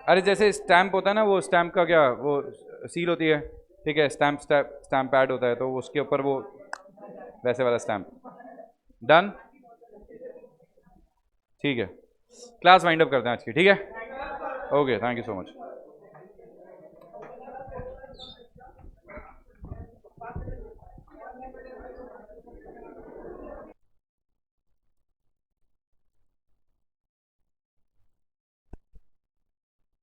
अरे जैसे स्टैंप होता है ना, वो स्टैंप का क्या, वो सील होती है, ठीक है, स्टैंप पैड होता है, तो उसके ऊपर वो वैसे वाला स्टैंप। डन, ठीक है। क्लास वाइंड अप करते हैं आज की, ठीक है। Okay, thank you so much.